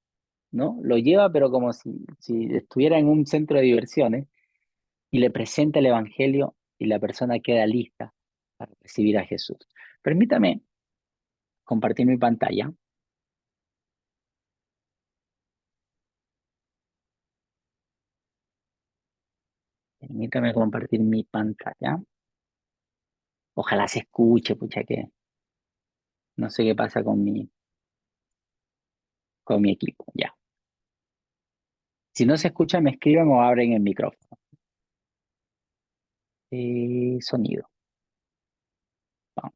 ¿no? Lo lleva, pero como si estuviera en un centro de diversiones y le presenta el Evangelio y la persona queda lista para recibir a Jesús. Permítame compartir mi pantalla. Permítame compartir mi pantalla. Ojalá se escuche, pucha, que no sé qué pasa con mi equipo. Ya. Si no se escucha, me escriben o abren el micrófono. Sonido. Vamos.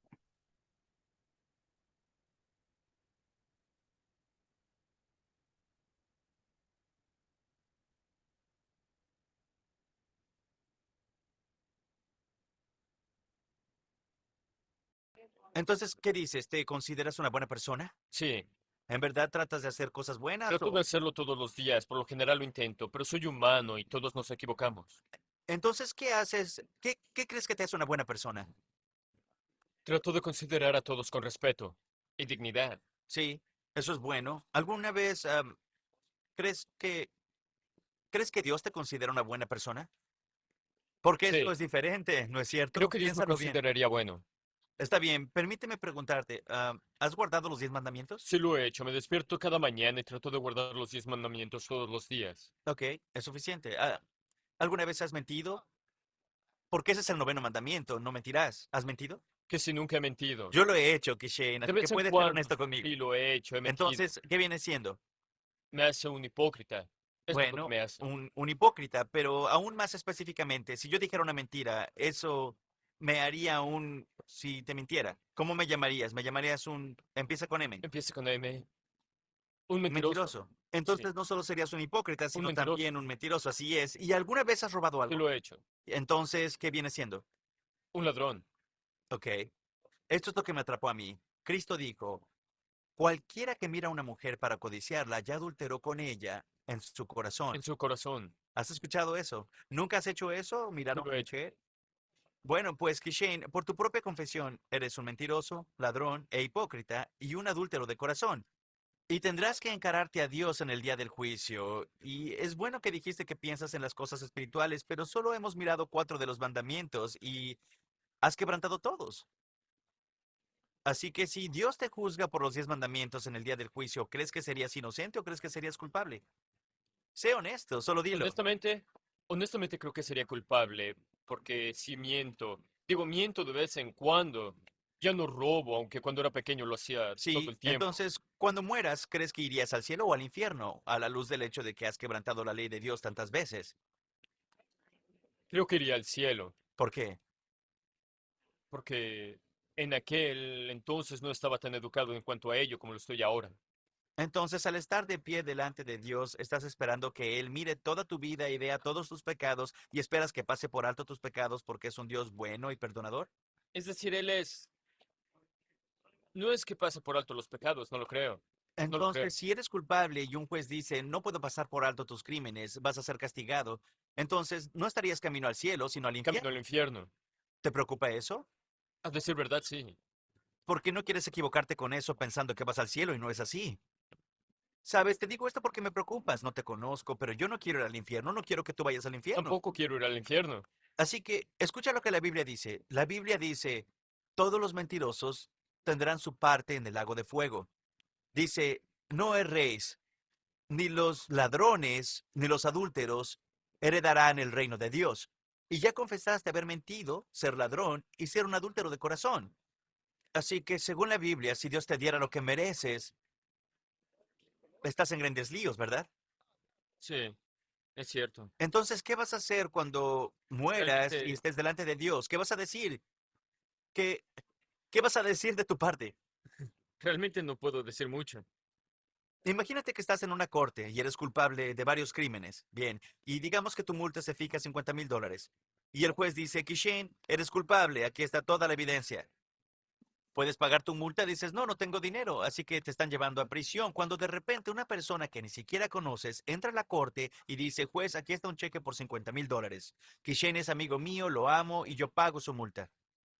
Entonces, ¿qué dices? ¿Te consideras una buena persona? Sí, ¿En verdad tratas de hacer cosas buenas trato o...? de hacerlo todos los días, por lo general lo intento, pero soy humano y todos nos equivocamos. Entonces, ¿qué haces? ¿Qué crees que te hace una buena persona? Trato de considerar a todos con respeto y dignidad. Sí, eso es bueno. ¿Alguna vez crees que crees que Dios te considera una buena persona? Porque esto Sí, es diferente, ¿no es creo cierto? que Dios me Piénsalo bien. consideraría bueno. Está bien, permíteme preguntarte, ¿has guardado los 10 mandamientos? Sí lo he hecho, me despierto cada mañana y trato de guardar los 10 mandamientos todos los días. Ok, es suficiente. ¿Alguna vez has mentido? Porque ese es el 9º mandamiento, no mentirás. ¿Has mentido? Que si nunca he mentido. Yo lo he hecho, Kishen, De así que vez en puedes ser cuando, honesto conmigo. sí lo he hecho, he mentido. Entonces, ¿qué viene siendo? Me hace un hipócrita. Es lo que Bueno, me hace. un hipócrita, pero aún más específicamente, si yo dijera una mentira, eso me haría si te mintiera. ¿Cómo me llamarías? ¿Me llamarías empieza con M? Empieza con M. Un mentiroso. Mentiroso. Entonces no solo serías un hipócrita, sino mentiroso. también un mentiroso, así es. ¿Y alguna vez has robado Sí algo? lo he hecho. Entonces, ¿qué viene siendo? Un ladrón. Ok. Esto es lo que me atrapó a mí. Cristo dijo, cualquiera que mira a una mujer para codiciarla ya adulteró con ella en su corazón. En su corazón. ¿Has escuchado eso? ¿Nunca has hecho eso? ¿Mirar Sí a lo una he hecho. mujer? Bueno, pues Kishen, por tu propia confesión, eres un mentiroso, ladrón e hipócrita y un adúltero de corazón. Y tendrás que encararte a Dios en el día del juicio. Y es bueno que dijiste que piensas en las cosas espirituales, pero solo hemos mirado 4 de los mandamientos y has quebrantado todos. Así que si Dios te juzga por los 10 mandamientos en el día del juicio, ¿crees que serías inocente o crees que serías culpable? Sé honesto, solo dilo. Honestamente creo que sería culpable, porque si miento, digo, miento de vez en cuando. Ya no robo, aunque cuando era pequeño lo hacía todo Sí, el tiempo. entonces, cuando mueras, ¿crees que irías al cielo o al infierno a la luz del hecho de que has quebrantado la ley de Dios tantas veces? Creo que iría al cielo, ¿Por qué? porque en aquel entonces no estaba tan educado en cuanto a ello como lo estoy ahora. Entonces, al estar de pie delante de Dios, estás esperando que Él mire toda tu vida y vea todos tus pecados y esperas que pase por alto tus pecados porque es un Dios bueno y perdonador. Es decir, no es que pase por alto los pecados, no lo creo. No lo creo. Entonces, si eres culpable y un juez dice, no puedo pasar por alto tus crímenes, vas a ser castigado, entonces no estarías camino al cielo, sino al Camino infierno. al infierno. ¿Te preocupa eso? A decir verdad, sí. ¿Por qué no quieres equivocarte con eso pensando que vas al cielo y no es así? Sabes, te digo esto porque me preocupas, no te conozco, pero yo no quiero ir al infierno, no quiero que tú vayas al infierno. Tampoco quiero ir al infierno. Así que escucha lo que la Biblia dice. La Biblia dice, todos los mentirosos tendrán su parte en el lago de fuego. Dice, no erréis, ni los ladrones, ni los adúlteros heredarán el reino de Dios. Y ya confesaste haber mentido, ser ladrón y ser un adúltero de corazón. Así que según la Biblia, si Dios te diera lo que mereces, estás en grandes líos, ¿verdad? Sí, es cierto. Entonces, ¿qué vas a hacer cuando mueras y Realmente, estés delante de Dios? ¿Qué vas a decir? ¿Qué, qué vas a decir de tu parte? realmente no puedo decir mucho. Imagínate que estás en una corte y eres culpable de varios crímenes. Bien, y digamos que tu multa se fija a $50,000. Y el juez dice, Kishen, eres culpable, aquí está toda la evidencia. ¿Puedes pagar tu multa? Dices, no, no tengo dinero, así que te están llevando a prisión. Cuando de repente una persona que ni siquiera conoces entra a la corte y dice, juez, aquí está un cheque por $50,000. Kishen es amigo mío, lo amo y yo pago su multa.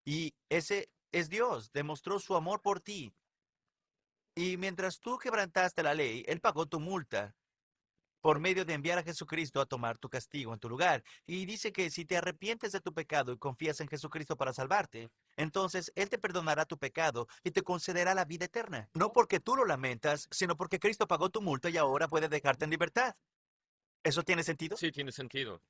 Y ese es Dios, demostró su amor por ti. Y mientras tú quebrantaste la ley, Él pagó tu multa por medio de enviar a Jesucristo a tomar tu castigo en tu lugar. Y dice que si te arrepientes de tu pecado y confías en Jesucristo para salvarte, entonces Él te perdonará tu pecado y te concederá la vida eterna. No porque tú lo lamentas, sino porque Cristo pagó tu multa y ahora puede dejarte en libertad. ¿Eso tiene sentido? Sí, tiene sentido.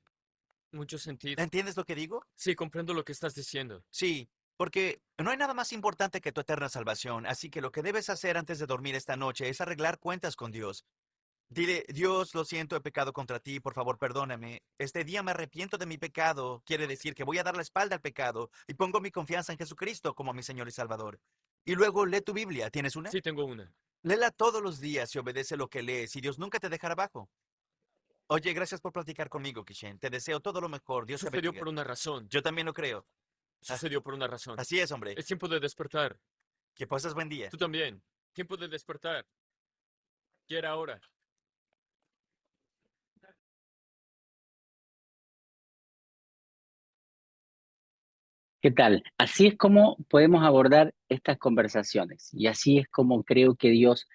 Mucho sentido. ¿Entiendes lo que digo? Sí, comprendo lo que estás diciendo. Sí, porque no hay nada más importante que tu eterna salvación, así que lo que debes hacer antes de dormir esta noche es arreglar cuentas con Dios. Dile, Dios, lo siento, he pecado contra ti, por favor, perdóname. Este día me arrepiento de mi pecado. Quiere decir que voy a dar la espalda al pecado y pongo mi confianza en Jesucristo como mi Señor y Salvador. Y luego lee tu Biblia. ¿Tienes una? Sí, tengo una. Léela todos los días y obedece lo que lees y Dios nunca te dejará abajo. Oye, gracias por platicar conmigo, Kishen. Te deseo todo lo mejor. Dios te Sucedió bendiga. por una razón. Yo también lo creo. Sucedió por una razón. Así es, hombre. Es tiempo de despertar. Que pases buen día. Tú también. Tiempo de despertar. Ya era hora. ¿Qué tal? Así es como podemos abordar estas conversaciones y así es como creo que Dios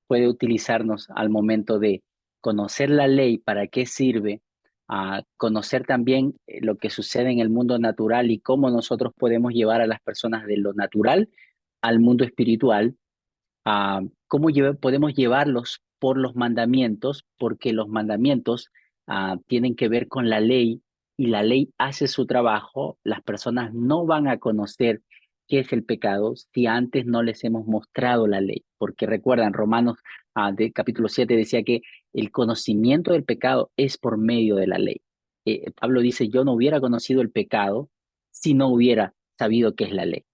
puede utilizarnos al momento de conocer la ley, para qué sirve, a conocer también lo que sucede en el mundo natural y cómo nosotros podemos llevar a las personas de lo natural al mundo espiritual, cómo podemos llevarlos por los mandamientos, porque los mandamientos tienen que ver con la ley y la ley hace su trabajo, las personas no van a conocer qué es el pecado si antes no les hemos mostrado la ley. Porque recuerdan, Romanos de capítulo 7 decía que el conocimiento del pecado es por medio de la ley. Pablo dice, yo no hubiera conocido el pecado si no hubiera sabido qué es la ley.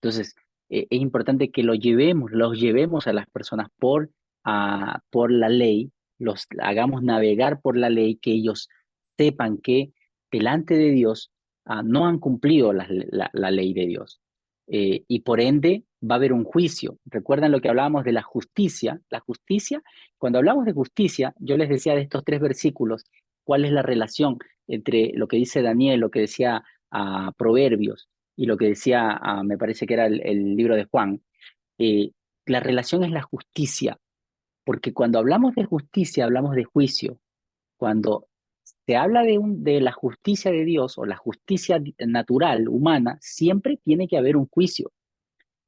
Entonces, es importante que los llevemos a las personas por la ley, los hagamos navegar por la ley, que ellos sepan que delante de Dios no han cumplido la ley de Dios. Y por ende va a haber un juicio. ¿Recuerdan lo que hablábamos de la justicia? La justicia, cuando hablamos de justicia, yo les decía de estos 3 versículos, ¿cuál es la relación entre lo que dice Daniel, lo que decía Proverbios y lo que decía, me parece que era el libro de Juan? eh, la relación es la justicia, porque cuando hablamos de justicia hablamos de juicio. Cuando se habla de la justicia de Dios o la justicia natural, humana, siempre tiene que haber un juicio.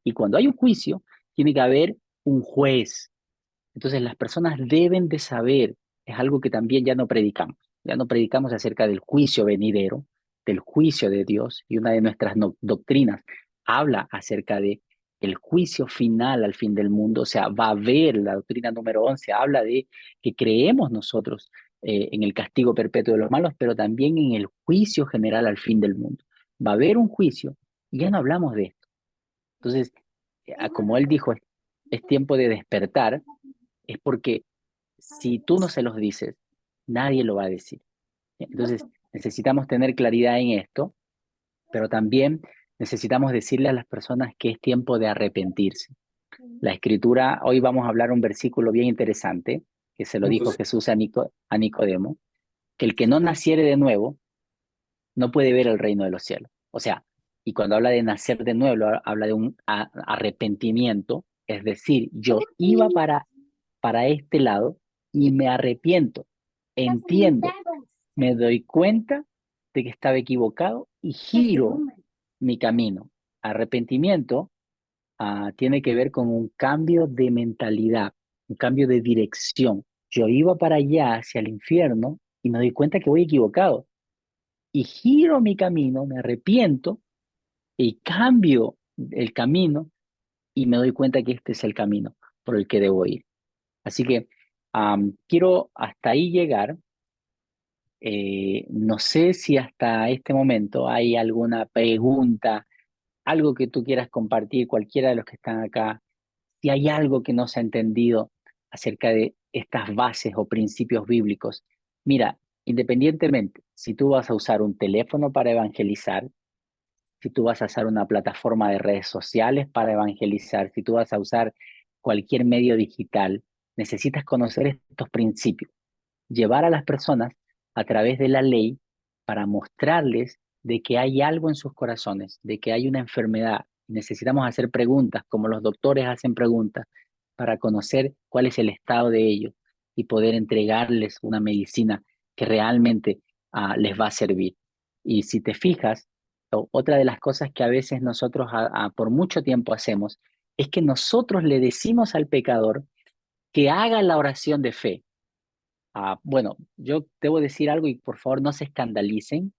Y cuando hay un juicio, tiene que haber un juez. Entonces las personas deben de saber, es algo que también ya no predicamos acerca del juicio venidero, del juicio de Dios, y una de nuestras doctrinas habla acerca de el juicio final al fin del mundo. O sea, va a haber, la doctrina número 11 habla de que creemos nosotros en el castigo perpetuo de los malos, pero también en el juicio general al fin del mundo. Va a haber un juicio y ya no hablamos de esto. Entonces, como él dijo, es tiempo de despertar, es porque si tú no se los dices, nadie lo va a decir. Entonces, necesitamos tener claridad en esto, pero también necesitamos decirle a las personas que es tiempo de arrepentirse. La escritura, hoy vamos a hablar un versículo bien interesante, que se lo dijo Jesús a Nicodemo, que el que no naciere de nuevo no puede ver el reino de los cielos. O sea, y cuando habla de nacer de nuevo, habla de un arrepentimiento, es decir, yo iba para este lado y me arrepiento, entiendo, me doy cuenta de que estaba equivocado y giro mi camino. Arrepentimiento tiene que ver con un cambio de mentalidad, un cambio de dirección. Yo iba para allá, hacia el infierno, y me doy cuenta que voy equivocado. Y giro mi camino, me arrepiento y cambio el camino y me doy cuenta que este es el camino por el que debo ir. Así que quiero hasta ahí llegar. No sé si hasta este momento hay alguna pregunta, algo que tú quieras compartir, cualquiera de los que están acá, si hay algo que no se ha entendido acerca de estas bases o principios bíblicos. Mira, independientemente, si tú vas a usar un teléfono para evangelizar, si tú vas a usar una plataforma de redes sociales para evangelizar, si tú vas a usar cualquier medio digital, necesitas conocer estos principios, llevar a las personas a través de la ley para mostrarles de que hay algo en sus corazones, de que hay una enfermedad. Necesitamos hacer preguntas, como los doctores hacen preguntas, para conocer cuál es el estado de ellos y poder entregarles una medicina que realmente les va a servir. Y si te fijas, otra de las cosas que a veces nosotros por mucho tiempo hacemos es que nosotros le decimos al pecador que haga la oración de fe. Bueno, yo debo decir algo y por favor no se escandalicen,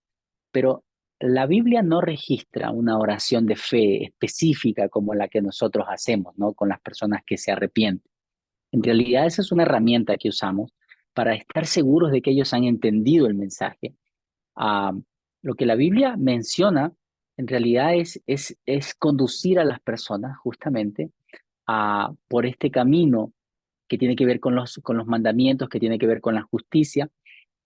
pero la Biblia no registra una oración de fe específica como la que nosotros hacemos, ¿no? Con las personas que se arrepienten. En realidad esa es una herramienta que usamos para estar seguros de que ellos han entendido el mensaje. Ah, lo que la Biblia menciona en realidad es conducir a las personas justamente por este camino que tiene que ver con los mandamientos, que tiene que ver con la justicia,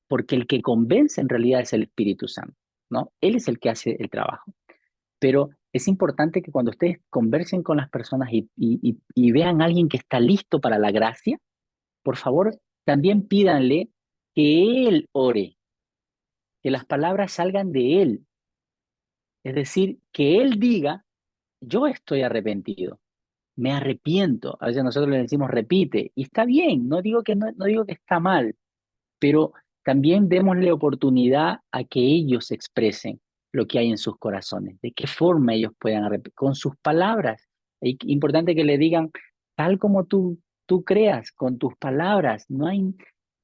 porque el que convence en realidad es el Espíritu Santo, ¿no? Él es el que hace el trabajo. Pero es importante que cuando ustedes conversen con las personas y vean a alguien que está listo para la gracia, por favor, también pídanle que él ore, que las palabras salgan de él. Es decir, que él diga, yo estoy arrepentido, me arrepiento. A veces nosotros le decimos repite, y está bien, no digo que está mal, pero también démosle oportunidad a que ellos expresen lo que hay en sus corazones, de qué forma ellos puedan arrepentir, con sus palabras. Es importante que le digan, tal como tú creas, con tus palabras,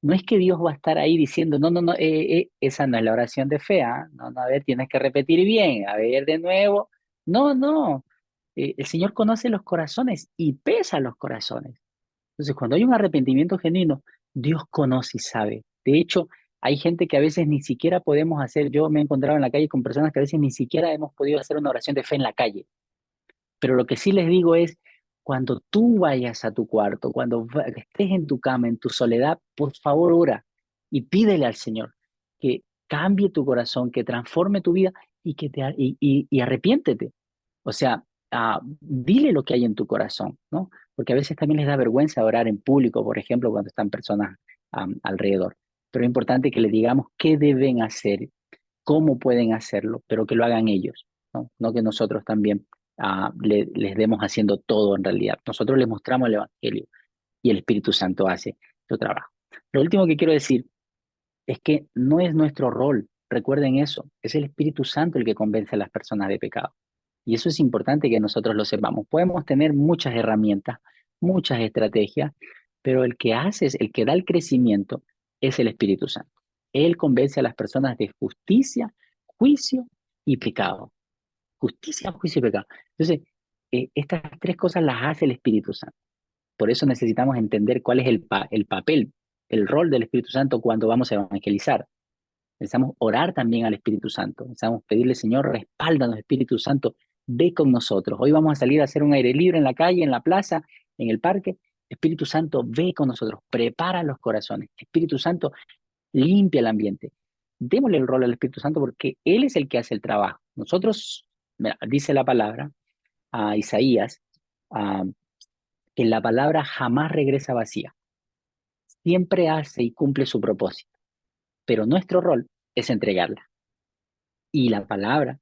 no es que Dios va a estar ahí diciendo, no, no, no, esa no es la oración de fe, ¿ah? No, no, a ver, tienes que repetir bien, a ver de nuevo. No, no, el Señor conoce los corazones y pesa los corazones. Entonces, cuando hay un arrepentimiento genuino, Dios conoce y sabe. De hecho, hay gente que a veces ni siquiera podemos hacer, yo me he encontrado en la calle con personas que a veces ni siquiera hemos podido hacer una oración de fe en la calle. Pero lo que sí les digo es, cuando tú vayas a tu cuarto, cuando estés en tu cama, en tu soledad, por favor ora y pídele al Señor que cambie tu corazón, que transforme tu vida y arrepiéntete. O sea, dile lo que hay en tu corazón, ¿no? Porque a veces también les da vergüenza orar en público, por ejemplo, cuando están personas alrededor. Pero es importante que le digamos qué deben hacer, cómo pueden hacerlo, pero que lo hagan ellos, ¿no? No que nosotros también les demos haciendo todo en realidad. Nosotros les mostramos el Evangelio y el Espíritu Santo hace su trabajo. Lo último que quiero decir es que no es nuestro rol, recuerden eso, es el Espíritu Santo el que convence a las personas de pecado. Y eso es importante que nosotros lo sepamos. Podemos tener muchas herramientas, muchas estrategias, pero el que hace, el que da el crecimiento, es el Espíritu Santo. Él convence a las personas de justicia, juicio y pecado. Justicia, juicio y pecado. Entonces, estas tres cosas las hace el Espíritu Santo. Por eso necesitamos entender cuál es el papel, el rol del Espíritu Santo cuando vamos a evangelizar. Necesitamos orar también al Espíritu Santo. Necesitamos pedirle, Señor, respáldanos, Espíritu Santo, ve con nosotros. Hoy vamos a salir a hacer un aire libre en la calle, en la plaza, en el parque. Espíritu Santo, ve con nosotros, prepara los corazones. Espíritu Santo, limpia el ambiente. Démosle el rol al Espíritu Santo porque Él es el que hace el trabajo. Nosotros, mira, dice la palabra a Isaías, ah, que la palabra jamás regresa vacía. Siempre hace y cumple su propósito. Pero nuestro rol es entregarla. Y la palabra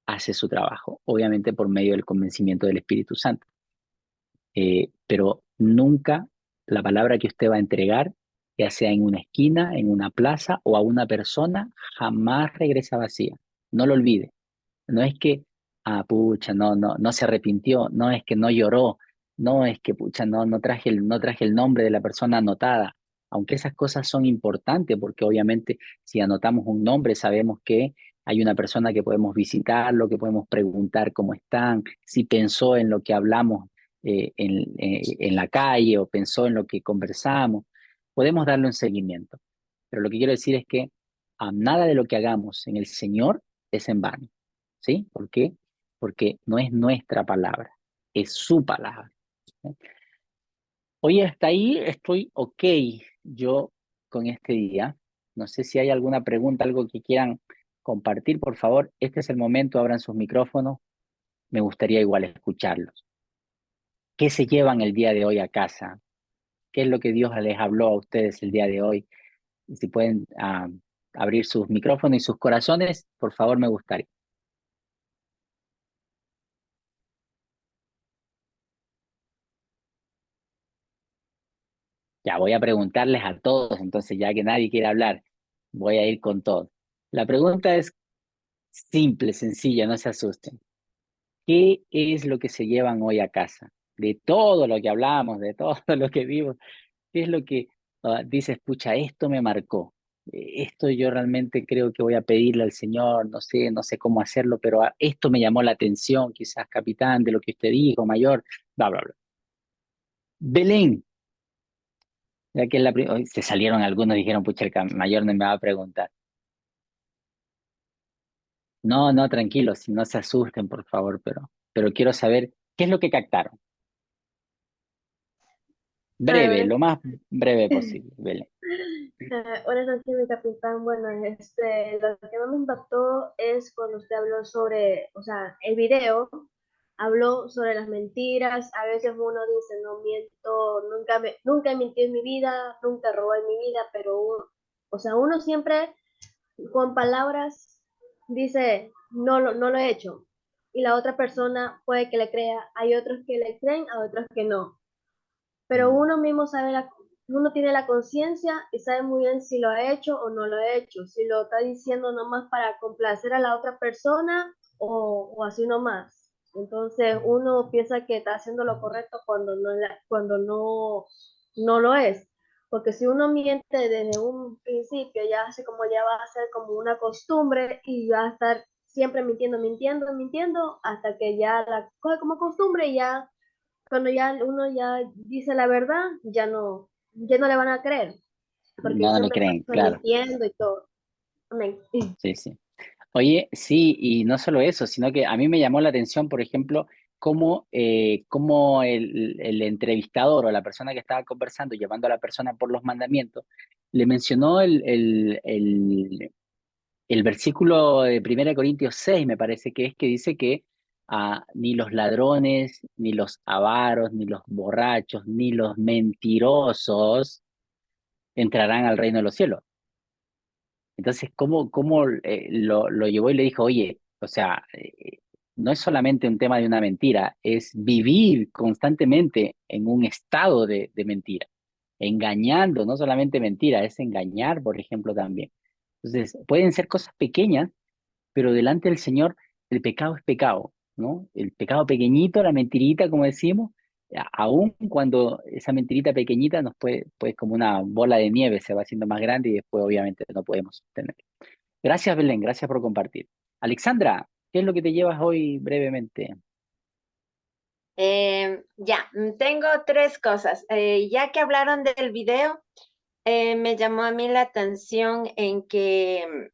hace su trabajo, obviamente por medio del convencimiento del Espíritu Santo. Pero nunca la palabra que usted va a entregar, ya sea en una esquina, en una plaza o a una persona, jamás regresa vacía. No lo olvide. No es que, pucha, no se arrepintió, no es que no lloró, no es que, pucha, no traje el nombre de la persona anotada. Aunque esas cosas son importantes, porque obviamente si anotamos un nombre sabemos que hay una persona que podemos visitarlo, que podemos preguntar cómo están, si pensó en lo que hablamos en la calle o pensó en lo que conversamos, podemos darle un seguimiento. Pero lo que quiero decir es que nada de lo que hagamos en el Señor es en vano. ¿Sí? ¿Por qué? Porque no es nuestra palabra, es su palabra. ¿Sí? Oye, hasta ahí estoy ok yo con este día. No sé si hay alguna pregunta, algo que quieran compartir, por favor. Este es el momento, abran sus micrófonos. Me gustaría igual escucharlos. ¿Qué se llevan el día de hoy a casa? ¿Qué es lo que Dios les habló a ustedes el día de hoy? Y si pueden abrir sus micrófonos y sus corazones, por favor, me gustaría. Ya voy a preguntarles a todos, entonces ya que nadie quiere hablar, voy a ir con todos. La pregunta es simple, sencilla, no se asusten. ¿Qué es lo que se llevan hoy a casa? De todo lo que hablamos, de todo lo que vimos, ¿qué es lo que dices, pucha, esto me marcó? Esto yo realmente creo que voy a pedirle al Señor, no sé cómo hacerlo, pero esto me llamó la atención, quizás capitán, de lo que usted dijo, mayor, bla, bla, bla. Belén, ya que hoy se salieron algunos, dijeron, pucha, mayor no me va a preguntar. No, no, tranquilos, si no se asusten, por favor, pero quiero saber qué es lo que captaron. Breve, Ah, lo más breve posible, Belén. Buenas noches, mi capitán. Bueno, lo que más me impactó es cuando usted habló sobre, o sea, el video habló sobre las mentiras. A veces uno dice, no miento, nunca mentí en mi vida, nunca robé en mi vida, pero o sea, uno siempre con palabras dice, no lo he hecho. Y la otra persona puede que le crea. Hay otros que le creen, a otros que no. Pero uno mismo uno tiene la conciencia y sabe muy bien si lo ha hecho o no lo ha hecho, si lo está diciendo nomás para complacer a la otra persona o así nomás. Entonces uno piensa que está haciendo lo correcto cuando no lo es. porque si uno miente desde un principio, ya hace como ya va a ser como una costumbre y va a estar siempre mintiendo, mintiendo, mintiendo, hasta que ya la coge como costumbre y ya cuando ya uno ya dice la verdad, ya no le van a creer, porque No, no le siempre creen, pasa claro. mintiendo y todo. Amén. Sí, sí. Oye, sí, y no solo eso, sino que a mí me llamó la atención, por ejemplo, cómo el entrevistador o la persona que estaba conversando, llevando a la persona por los mandamientos, le mencionó el versículo de 1 Corintios 6, me parece que es, que dice que ni los ladrones, ni los avaros, ni los borrachos, ni los mentirosos entrarán al reino de los cielos. Entonces, ¿cómo lo llevó y le dijo, oye, o sea, no es solamente un tema de una mentira, es vivir constantemente en un estado de mentira, engañando, no solamente mentira, es engañar, por ejemplo, también. Entonces, pueden ser cosas pequeñas, pero delante del Señor el pecado es pecado, ¿no? El pecado pequeñito, la mentirita, como decimos, aún cuando esa mentirita pequeñita nos puede como una bola de nieve, se va haciendo más grande y después obviamente no podemos sostener. Gracias, Belén, gracias por compartir. Alexandra, ¿qué es lo que te llevas hoy brevemente? Tengo tres cosas. Ya que hablaron del video, me llamó a mí la atención en que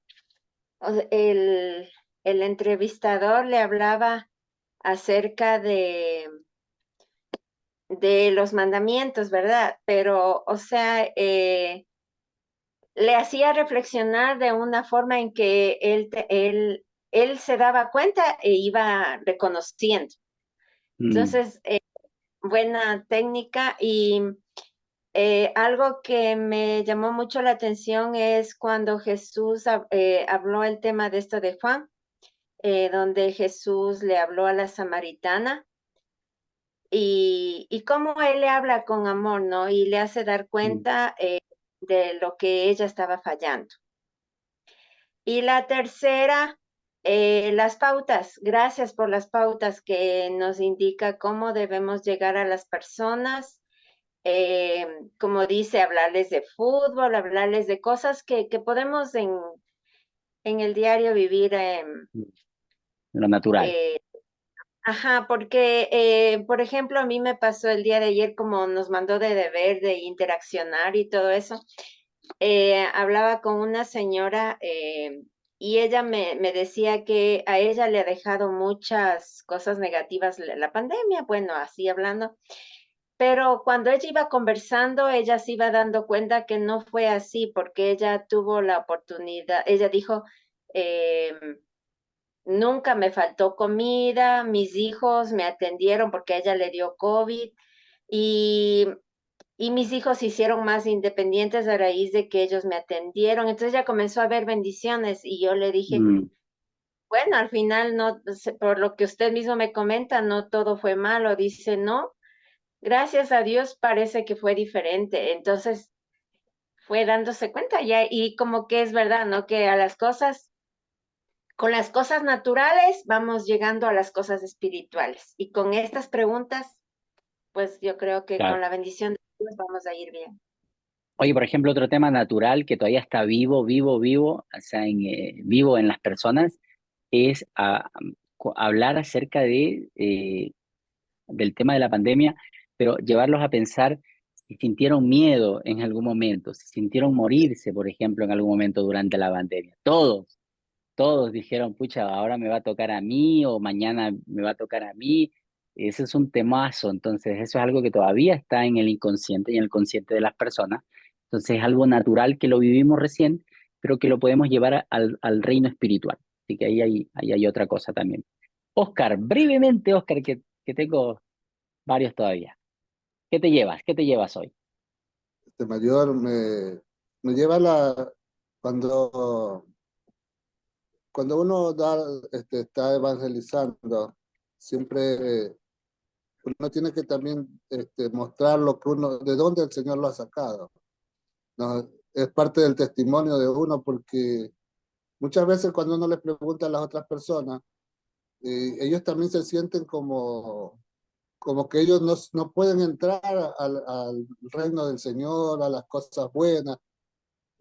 o sea, el entrevistador le hablaba acerca de los mandamientos, ¿verdad? Pero, o sea, le hacía reflexionar de una forma en que él se daba cuenta e iba reconociendo. Mm, Entonces, buena técnica y algo que me llamó mucho la atención es cuando Jesús habló el tema de esto de Juan, donde Jesús le habló a la samaritana y cómo él le habla con amor, ¿no? Y le hace dar mm, cuenta de lo que ella estaba fallando. Y la tercera, las pautas. Gracias por las pautas que nos indica cómo debemos llegar a las personas. Como dice, hablarles de fútbol, hablarles de cosas que podemos en el diario vivir. lo natural. Eh, ajá, porque, por ejemplo, a mí me pasó el día de ayer como nos mandó de deber de interaccionar y todo eso. Hablaba con una señora y ella me decía que a ella le ha dejado muchas cosas negativas la pandemia, bueno, así hablando, pero cuando ella iba conversando, ella se iba dando cuenta que no fue así, porque ella tuvo la oportunidad, ella dijo, nunca me faltó comida, mis hijos me atendieron porque a ella le dio COVID y mis hijos se hicieron más independientes a raíz de que ellos me atendieron. Entonces ya comenzó a haber bendiciones y yo le dije, Mm, bueno, al final no, por lo que usted mismo me comenta, no todo fue malo. Dice, no, gracias a Dios parece que fue diferente. Entonces fue dándose cuenta ya y como que es verdad, ¿no? Que a las cosas, con las cosas naturales vamos llegando a las cosas espirituales. Y con estas preguntas, pues yo creo que con claro. la bendición de Dios vamos a ir bien. Oye, por ejemplo, otro tema natural que todavía está vivo, o sea, vivo en las personas, es hablar acerca del tema de la pandemia, pero llevarlos a pensar si sintieron miedo en algún momento, si sintieron morirse, por ejemplo, en algún momento durante la pandemia. Todos dijeron, pucha, ahora me va a tocar a mí o mañana me va a tocar a mí. Ese es un temazo, entonces eso es algo que todavía está en el inconsciente y en el consciente de las personas. Entonces es algo natural que lo vivimos recién, pero que lo podemos llevar al reino espiritual. Así que ahí hay otra cosa también. Oscar, brevemente, Oscar, que tengo varios todavía. ¿Qué te llevas? ¿Qué te llevas hoy? Mayor me lleva cuando, cuando uno está evangelizando, siempre uno tiene que también mostrar lo que de dónde el Señor lo ha sacado, ¿no? Es parte del testimonio de uno porque muchas veces cuando uno le pregunta a las otras personas, ellos también se sienten como como que ellos no pueden entrar al reino del Señor, a las cosas buenas,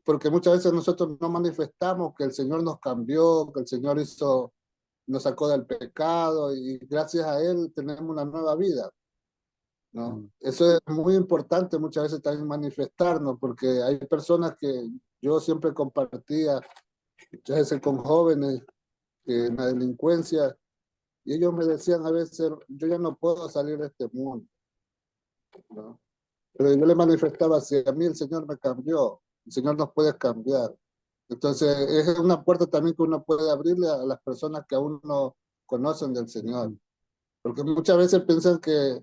porque muchas veces nosotros no manifestamos que el Señor nos cambió, que el Señor nos sacó del pecado y gracias a Él tenemos una nueva vida, ¿no? Eso es muy importante muchas veces también manifestarnos, porque hay personas que yo siempre compartía, muchas veces con jóvenes en la delincuencia, y ellos me decían a veces, yo ya no puedo salir de este mundo, ¿no? Pero yo le manifestaba, si a mí el Señor me cambió, el Señor nos puede cambiar. Entonces, es una puerta también que uno puede abrirle a las personas que aún no conocen del Señor. Porque muchas veces piensan que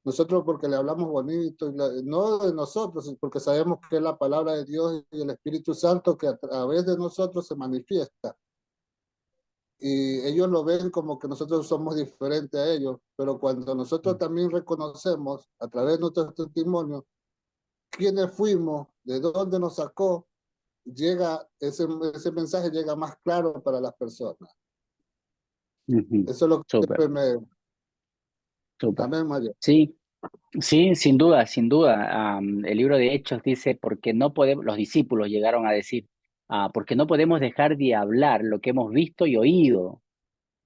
nosotros porque le hablamos bonito, no de nosotros, sino porque sabemos que es la palabra de Dios y el Espíritu Santo que a través de nosotros se manifiesta. Y ellos lo ven como que nosotros somos diferentes a ellos, pero cuando nosotros también reconocemos a través de nuestro testimonio quiénes fuimos, de dónde nos sacó, llega ese mensaje llega más claro para las personas. Eso es lo que Súper, siempre me... súper. Amén, María. Sí, sí, sin duda, sin duda. El libro de Hechos dice, porque no podemos, los discípulos llegaron a decir, porque no podemos dejar de hablar lo que hemos visto y oído.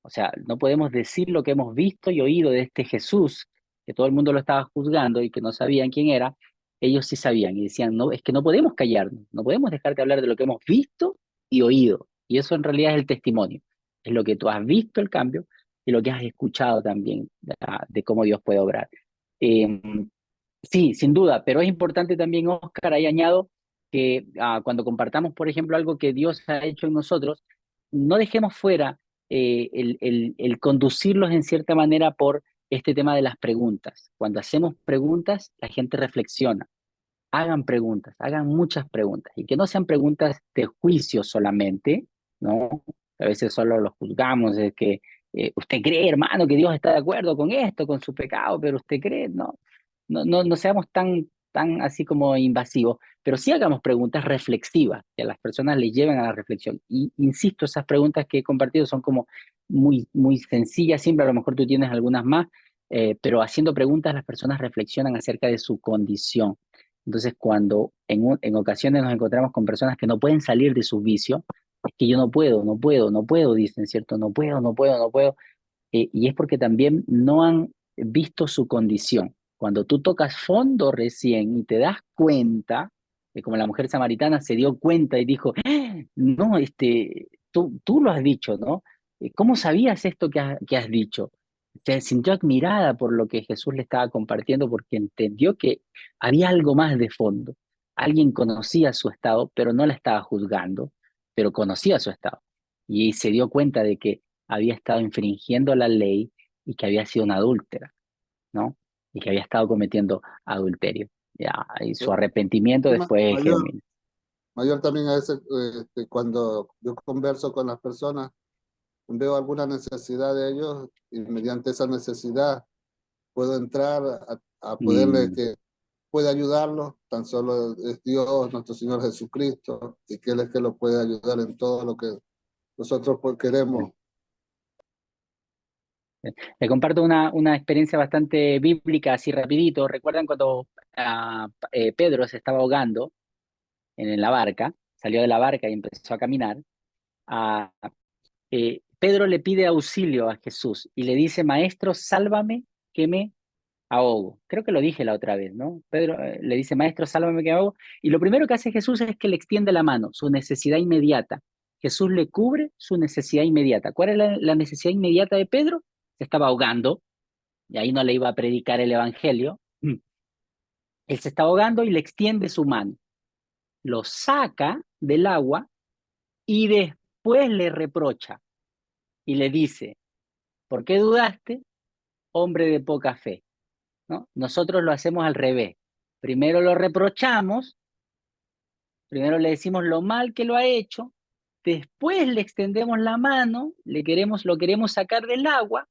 O sea, no podemos decir lo que hemos visto y oído de este Jesús, que todo el mundo lo estaba juzgando y que no sabían quién era. Ellos sí sabían y decían, no, es que no podemos callarnos, no podemos dejar de hablar de lo que hemos visto y oído. Y eso en realidad es el testimonio. Es lo que tú has visto el cambio y lo que has escuchado también de cómo Dios puede obrar. Eh, Sí, sin duda, pero es importante también, Oscar, ahí añado que cuando compartamos, por ejemplo, algo que Dios ha hecho en nosotros, no dejemos fuera el conducirlos en cierta manera por este tema de las preguntas. Cuando hacemos preguntas, la gente reflexiona. Hagan preguntas, hagan muchas preguntas, y que no sean preguntas de juicio solamente, ¿no? A veces solo los juzgamos, es que usted cree, hermano, que Dios está de acuerdo con esto, con su pecado, pero usted cree, no, no seamos tan así como invasivos, pero sí hagamos preguntas reflexivas, que a las personas les lleven a la reflexión. Y insisto, esas preguntas que he compartido son como muy sencillas, siempre a lo mejor tú tienes algunas más, pero haciendo preguntas las personas reflexionan acerca de su condición. Entonces, cuando en ocasiones nos encontramos con personas que no pueden salir de sus vicios, es que yo no puedo, dicen, ¿cierto? No puedo. Y es porque también no han visto su condición. Cuando tú tocas fondo recién y te das cuenta, como la mujer samaritana se dio cuenta y dijo, no, tú lo has dicho, ¿no? ¿Cómo sabías esto que has dicho? Se sintió admirada por lo que Jesús le estaba compartiendo porque entendió que había algo más de fondo. Alguien conocía su estado, pero no la estaba juzgando, pero conocía su estado. Y se dio cuenta de que había estado infringiendo la ley y que había sido una adúltera, ¿no? Y que había estado cometiendo adulterio. Ya, y su arrepentimiento después es Mayor, genuino. mayor también a veces cuando yo converso con las personas, veo alguna necesidad de ellos y mediante esa necesidad puedo entrar a poderle Mm. que puede ayudarlos, tan solo es Dios, nuestro Señor Jesucristo, y que Él es que los puede ayudar en todo lo que nosotros pues queremos. Le comparto una experiencia bastante bíblica, así rapidito. ¿Recuerdan cuando Pedro se estaba ahogando en la barca? Salió de la barca y empezó a caminar. Ah, Pedro le pide auxilio a Jesús y le dice, Maestro, sálvame, que me ahogo. Creo que lo dije la otra vez, ¿no? Pedro le dice, Maestro, sálvame, que me ahogo. Y lo primero que hace Jesús es que le extiende la mano, su necesidad inmediata. Jesús le cubre su necesidad inmediata. ¿Cuál es la necesidad inmediata de Pedro? Se estaba ahogando, y ahí no le iba a predicar el evangelio. Él se está ahogando y le extiende su mano. Lo saca del agua y después le reprocha y le dice, ¿por qué dudaste, hombre de poca fe? ¿No? Nosotros lo hacemos al revés. Primero lo reprochamos, primero le decimos lo mal que lo ha hecho, después le extendemos la mano, lo queremos sacar del agua,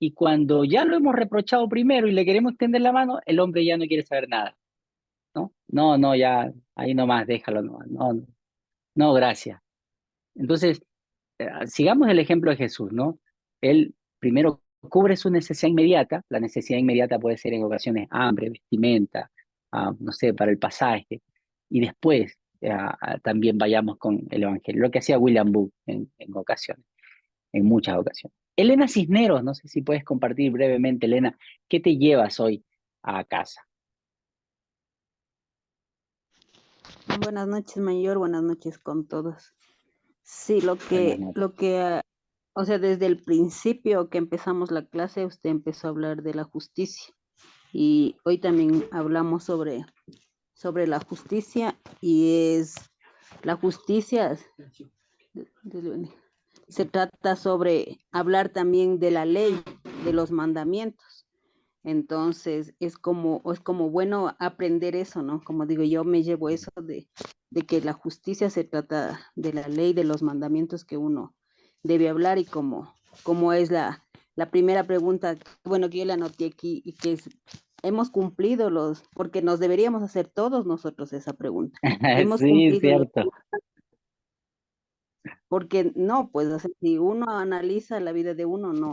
y cuando ya lo hemos reprochado primero y le queremos extender la mano, el hombre ya no quiere saber nada. ¿No? No, ya, ahí nomás, déjalo, no, gracias. Entonces, sigamos el ejemplo de Jesús, ¿no? Él primero cubre su necesidad inmediata. La necesidad inmediata puede ser en ocasiones hambre, vestimenta, no sé, para el pasaje. Y después también vayamos con el Evangelio, lo que hacía William Booth en ocasiones, en muchas ocasiones. Elena Cisneros, no sé si puedes compartir brevemente, Elena, ¿qué te llevas hoy a casa? Buenas noches, Mayor, buenas noches con todos. Sí, Buenas noches. o sea, desde el principio que empezamos la clase, usted empezó a hablar de la justicia. Y hoy también hablamos sobre la justicia, y la justicia se trata sobre hablar también de la ley, de los mandamientos. Entonces es como bueno aprender eso, ¿no? Como digo, yo me llevo eso de que la justicia se trata de la ley, de los mandamientos que uno debe hablar, y como es la primera pregunta, bueno, que yo le anoté aquí, y que hemos cumplido porque nos deberíamos hacer todos nosotros esa pregunta. Hemos Sí, cumplido cierto. porque no, pues, o sea, si uno analiza la vida de uno, no,